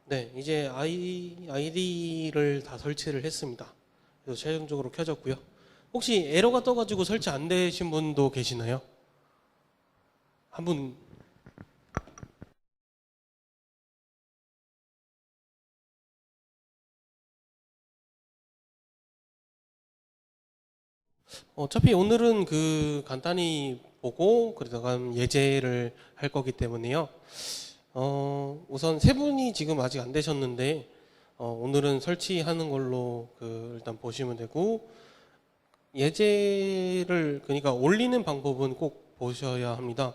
네, 이제 아이디를 다 설치를 했습니다. 그래서 최종적으로 켜졌고요. 혹시 에러가 떠가지고 설치 안 되신 분도 계시나요? 한 분. 어차피 오늘은 그 간단히 보고 그러다가 예제를 할 거기 때문에요. 우선 세 분이 지금 아직 안 되셨는데 오늘은 설치하는 걸로 일단 보시면 되고 예제를 그러니까 올리는 방법은 꼭 보셔야 합니다.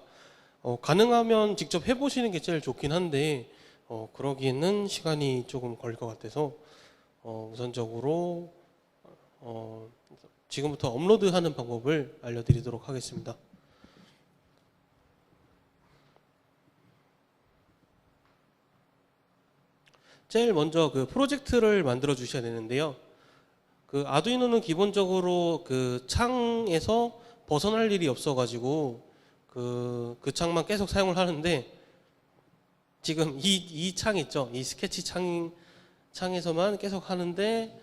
가능하면 직접 해보시는 게 제일 좋긴 한데 그러기에는 시간이 조금 걸릴 것 같아서 우선적으로 지금부터 업로드하는 방법을 알려드리도록 하겠습니다. 제일 먼저 그 프로젝트를 만들어 주셔야 되는데요. 그 아두이노는 기본적으로 그 창에서 벗어날 일이 없어가지고 그 창만 계속 사용을 하는데 지금 이 창 있죠? 이 스케치 창에서만 계속 하는데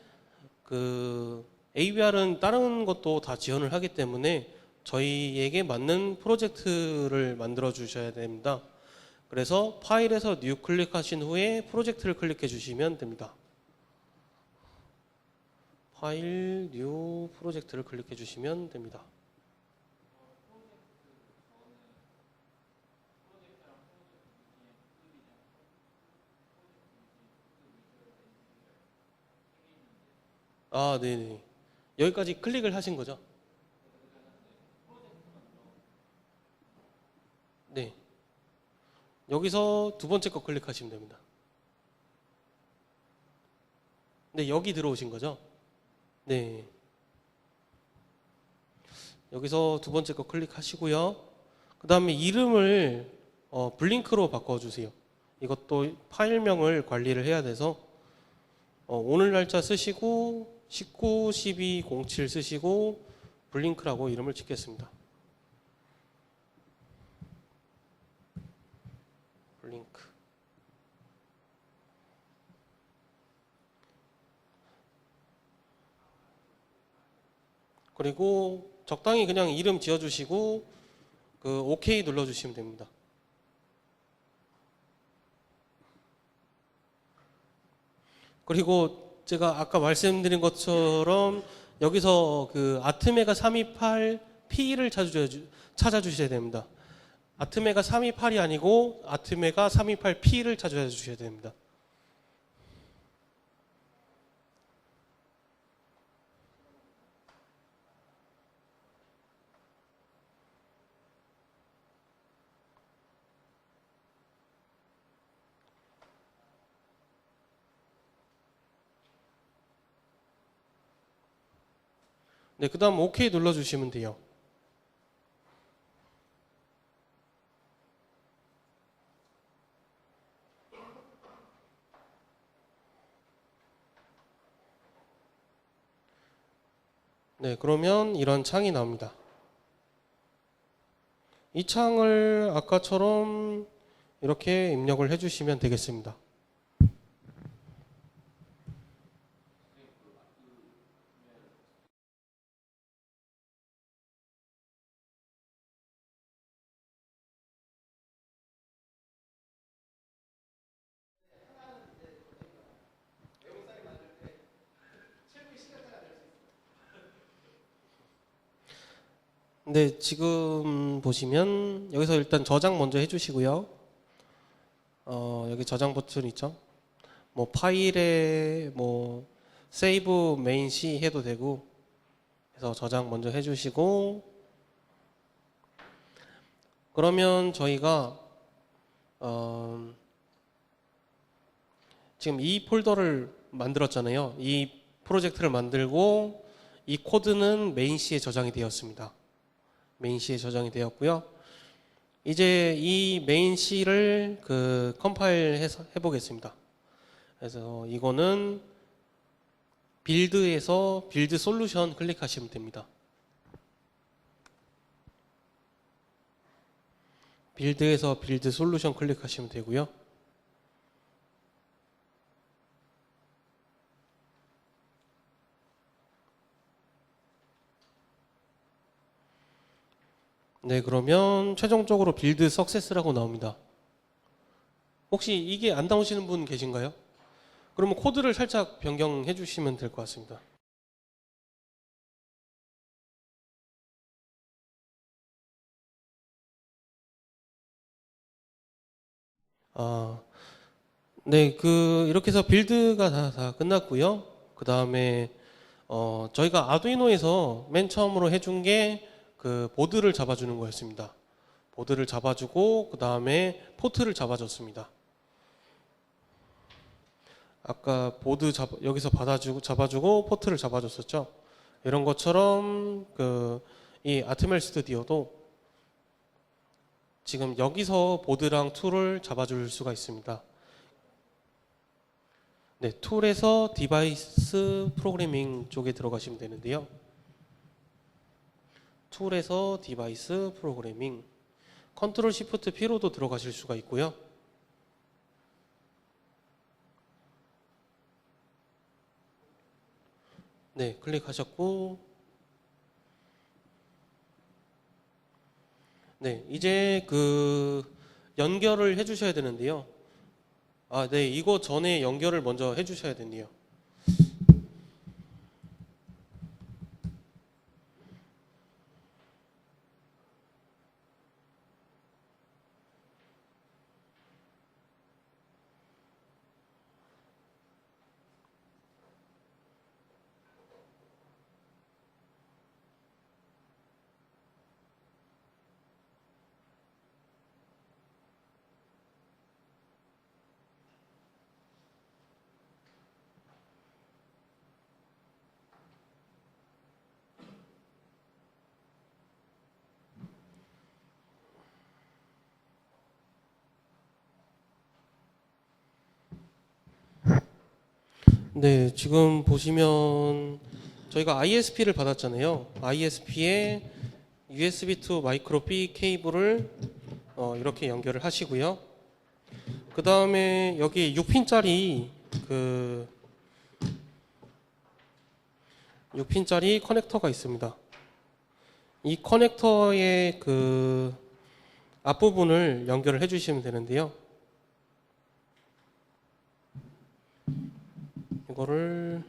그 AVR은 다른 것도 다 지원을 하기 때문에 저희에게 맞는 프로젝트를 만들어 주셔야 됩니다. 그래서 파일에서 뉴 클릭하신 후에 프로젝트를 클릭해 주시면 됩니다. 파일 뉴 프로젝트를 클릭해 주시면 됩니다. 아, 네네. 여기까지 클릭을 하신 거죠? 네. 여기서 두 번째 거 클릭하시면 됩니다. 네, 여기 들어오신 거죠? 네. 여기서 두 번째 거 클릭하시고요. 그 다음에 이름을 블링크로 바꿔주세요. 이것도 파일명을 관리를 해야 돼서 오늘 날짜 쓰시고 19-12-07 쓰시고 블링크라고 이름을 짓겠습니다. 블링크. 그리고 적당히 그냥 이름 지어주시고 그 OK 눌러주시면 됩니다. 그리고 제가 아까 말씀드린 것처럼 여기서 그 아트메가 328P를 찾아주셔야 됩니다. 아트메가 328이 아니고 아트메가 328P를 찾아주셔야 됩니다. 네, 그 다음 OK 눌러주시면 돼요. 네, 그러면 이런 창이 나옵니다. 이 창을 아까처럼 이렇게 입력을 해주시면 되겠습니다. 네, 지금 보시면 여기서 일단 저장 먼저 해주시고요. 여기 저장 버튼 있죠? 뭐 파일에 뭐 세이브 메인 C 해도 되고, 그래서 저장 먼저 해주시고, 그러면 저희가 지금 이 폴더를 만들었잖아요. 이 프로젝트를 만들고 이 코드는 메인 C에 저장이 되었습니다. 메인 C에 저장이 되었고요. 이제 이 메인 C를 컴파일 해서 해보겠습니다. 그래서 이거는 빌드에서 빌드 솔루션 클릭하시면 됩니다. 빌드에서 빌드 솔루션 클릭하시면 되고요. 네, 그러면 최종적으로 빌드 석세스라고 나옵니다. 혹시 이게 안 나오시는 분 계신가요? 그러면 코드를 살짝 변경해 주시면 될 것 같습니다. 네, 이렇게 해서 빌드가 다 끝났고요. 그 다음에 저희가 아두이노에서 맨 처음으로 해준 게 보드를 잡아주는 거였습니다. 보드를 잡아주고 그 다음에 포트를 잡아줬습니다. 아까 여기서 잡아주고 포트를 잡아줬었죠. 이런 것처럼 이 아트멜 스튜디오도 지금 여기서 보드랑 툴을 잡아줄 수가 있습니다. 네, 툴에서 디바이스 프로그래밍 쪽에 들어가시면 되는데요. 툴에서 디바이스 프로그래밍, 컨트롤 시프트 P로도 들어가실 수가 있고요. 네, 클릭하셨고, 네, 이제 연결을 해주셔야 되는데요. 네, 이거 전에 연결을 먼저 해주셔야 되네요. 네, 지금 보시면 저희가 ISP를 받았잖아요. ISP에 USB to 마이크로 B 케이블을 이렇게 연결을 하시고요. 그 다음에 여기 6핀짜리 6핀짜리 커넥터가 있습니다. 이 커넥터의 앞부분을 연결을 해주시면 되는데요. 이거를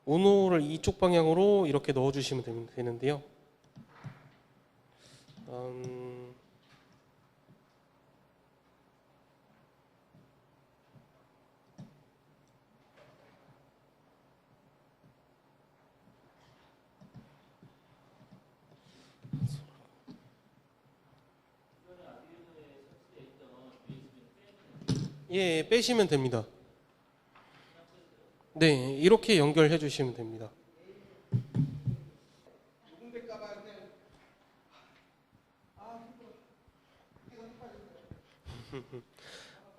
우노를 이쪽 방향으로 이렇게 넣어주시면 되는데요. 예, 빼시면 됩니다. 네, 이렇게 연결해 주시면 됩니다.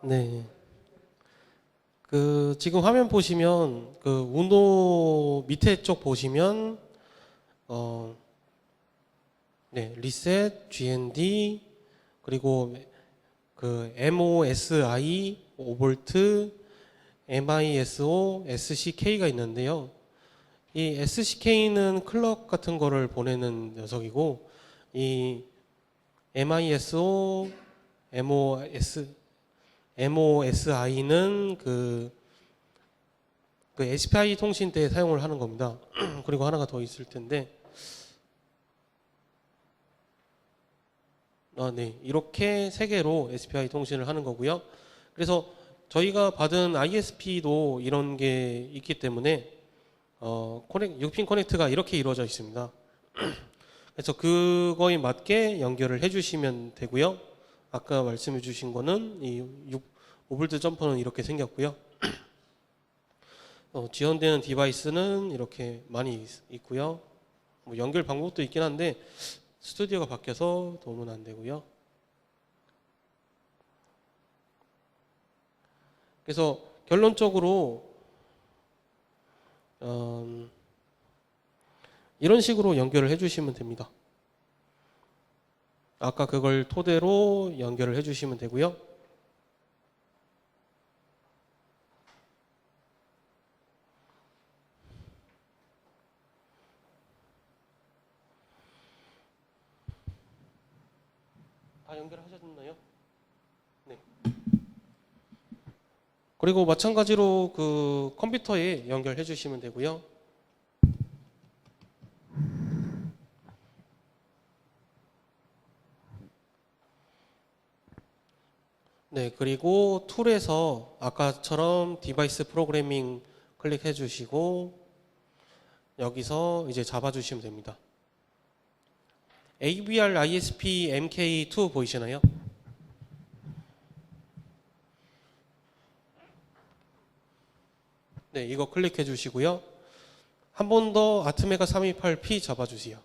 네. 그 지금 화면 보시면 그 우노 밑에 쪽 보시면 네, 리셋, GND 그리고 그 MOSI, 오볼트, MISO, SCK가 있는데요. 이 SCK는 클럭 같은 거를 보내는 녀석이고 이 MISO, MOSI는 그 SPI 통신 때 사용을 하는 겁니다. 그리고 하나가 더 있을 텐데 네, 이렇게 세 개로 SPI 통신을 하는 거고요. 그래서 저희가 받은 ISP도 이런 게 있기 때문에 6핀 커넥트가 이렇게 이루어져 있습니다. 그래서 그거에 맞게 연결을 해주시면 되고요. 아까 말씀해 주신 거는 이 5V 점퍼는 이렇게 생겼고요. 지원되는 디바이스는 이렇게 많이 있고요. 뭐 연결 방법도 있긴 한데 스튜디오가 바뀌어서 도움은 안 되고요. 그래서 결론적으로 이런 식으로 연결을 해주시면 됩니다. 아까 그걸 토대로 연결을 해주시면 되고요. 다 연결하셨나요? 네. 그리고 마찬가지로 그 컴퓨터에 연결해 주시면 되고요. 네, 그리고 툴에서 아까처럼 디바이스 프로그래밍 클릭해 주시고 여기서 이제 잡아 주시면 됩니다. AVR ISP MK2 보이시나요? 네, 이거 클릭해 주시고요. 한 번 더 아트메가 328P 잡아 주세요.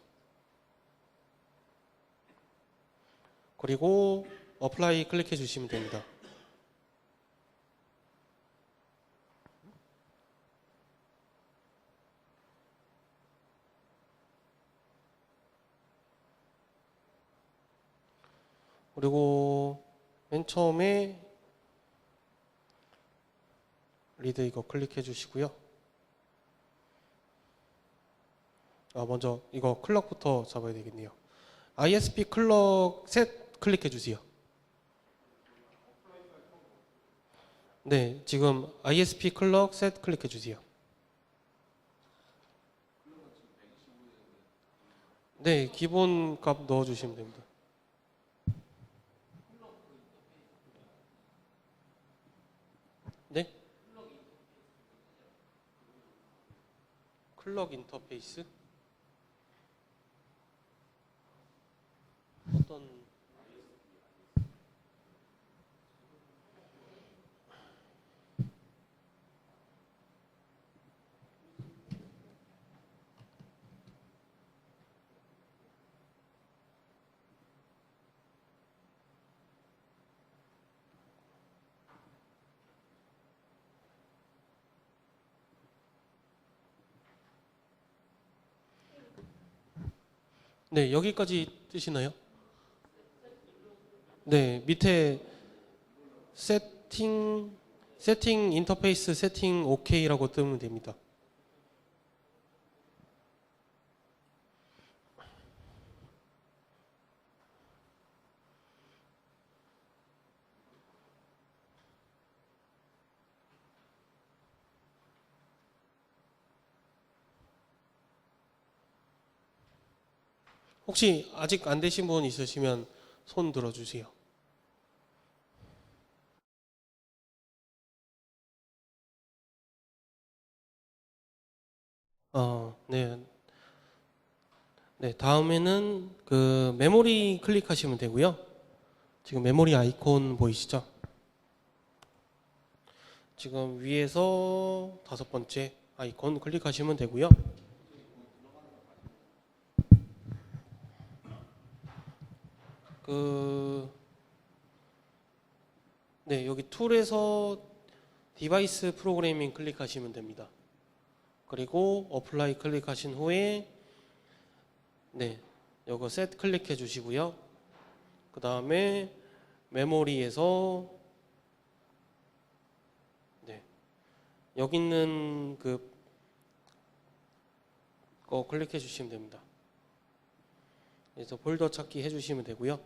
그리고 어플라이 클릭해 주시면 됩니다. 그리고 맨 처음에 리드 이거 클릭해 주시고요. 먼저 이거 클럭부터 잡아야 되겠네요. ISP 클럭 셋 클릭해 주세요. 네, 지금 ISP 클럭 셋 클릭해 주세요. 네, 기본 값 넣어 주시면 됩니다. 네? 클럭 인터페이스? 어떤 네, 여기까지 뜨시나요? 네, 밑에 세팅 인터페이스 세팅 OK라고 뜨면 됩니다. 혹시 아직 안 되신 분 있으시면 손 들어 주세요. 네. 네, 다음에는 그 메모리 클릭하시면 되고요. 지금 메모리 아이콘 보이시죠? 지금 위에서 다섯 번째 아이콘 클릭하시면 되고요. 네, 여기 툴에서 디바이스 프로그래밍 클릭하시면 됩니다. 그리고 어플라이 클릭하신 후에 네, 요거 셋 클릭해 주시고요. 그 다음에 메모리에서 네, 여기 있는 거 클릭해 주시면 됩니다. 그래서 폴더 찾기 해주시면 되고요.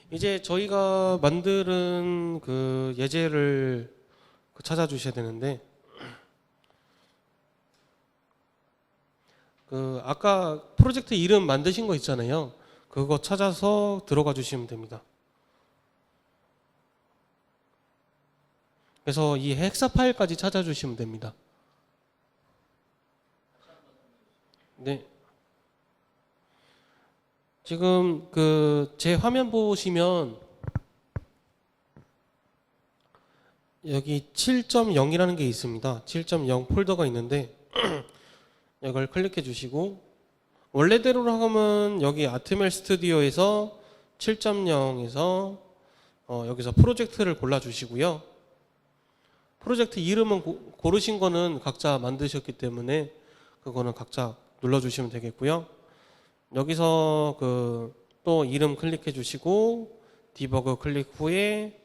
이제 저희가 만드는 그 예제를 찾아주셔야 되는데, 아까 프로젝트 이름 만드신 거 있잖아요. 그거 찾아서 들어가 주시면 됩니다. 그래서 이 헥사 파일까지 찾아주시면 됩니다. 네. 지금 제 화면 보시면 여기 7.0이라는 게 있습니다. 7.0 폴더가 있는데 이걸 클릭해 주시고, 원래대로 하면 여기 아트멜 스튜디오에서 7.0에서 여기서 프로젝트를 골라 주시고요. 프로젝트 이름은 고르신 거는 각자 만드셨기 때문에 그거는 각자 눌러 주시면 되겠고요. 여기서 또 이름 클릭해 주시고 디버그 클릭 후에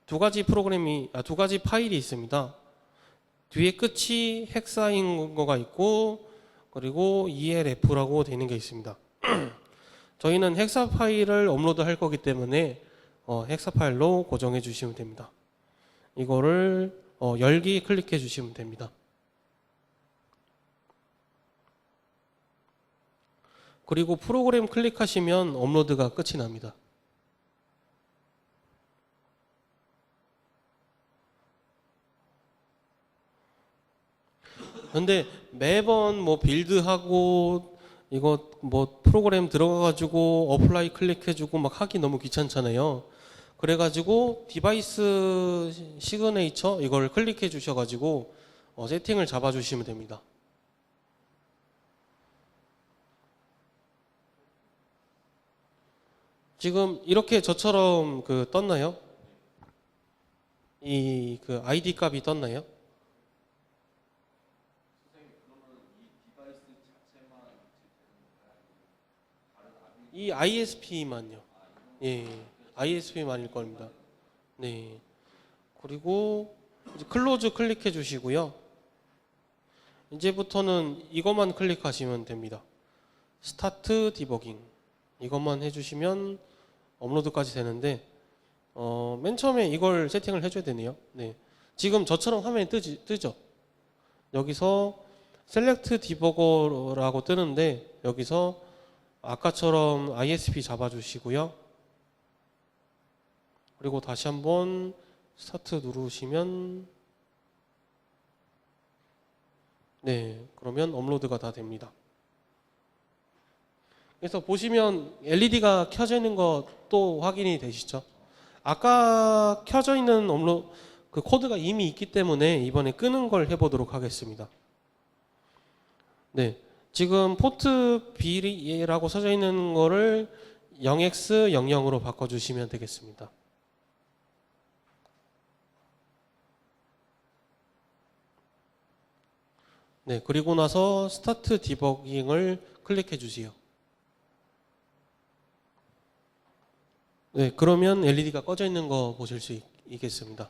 두 가지 파일이 있습니다. 뒤에 끝이 헥사인 거가 있고 그리고 ELF라고 되어 있는 게 있습니다. 저희는 헥사 파일을 업로드 할 거기 때문에 헥사 파일로 고정해 주시면 됩니다. 이거를 열기 클릭해 주시면 됩니다. 그리고 프로그램 클릭하시면 업로드가 끝이 납니다. 근데 매번 뭐 빌드하고 이거 뭐 프로그램 들어가가지고 어플라이 클릭해주고 막 하기 너무 귀찮잖아요. 그래가지고 디바이스 시그네이처 이걸 클릭해 주셔가지고 세팅을 잡아주시면 됩니다. 지금 이렇게 저처럼 떴나요? 이 아이디 값이 떴나요? 이 ISP만요. 예, ISP만일 겁니다. 네. 그리고 이제 클로즈 클릭해 주시고요. 이제부터는 이것만 클릭하시면 됩니다. 스타트 디버깅 이것만 해주시면 업로드까지 되는데 맨 처음에 이걸 세팅을 해줘야 되네요. 네. 지금 저처럼 화면이 뜨죠. 여기서 셀렉트 디버거라고 뜨는데 여기서 아까처럼 ISP 잡아주시고요. 그리고 다시 한번 스타트 누르시면 네, 그러면 업로드가 다 됩니다. 그래서 보시면 LED가 켜져 있는 거 또 확인이 되시죠? 아까 켜져 있는 코드가 이미 있기 때문에 이번에 끄는 걸 해보도록 하겠습니다. 네, 지금 포트 B라고 써져 있는 거를 0x00으로 바꿔주시면 되겠습니다. 네, 그리고 나서 스타트 디버깅을 클릭해 주세요. 네, 그러면 LED가 꺼져 있는 거 보실 수 있겠습니다.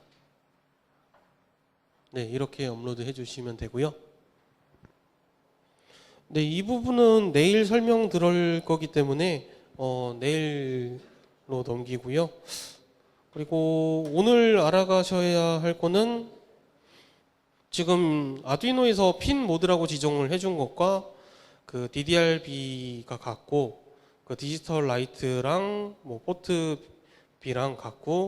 네, 이렇게 업로드 해주시면 되고요. 네, 이 부분은 내일 설명 들을 거기 때문에 내일로 넘기고요. 그리고 오늘 알아가셔야 할 거는 지금 아두이노에서 핀 모드라고 지정을 해준 것과 DDRB가 같고 디지털 라이트랑 뭐 포트 B랑 같고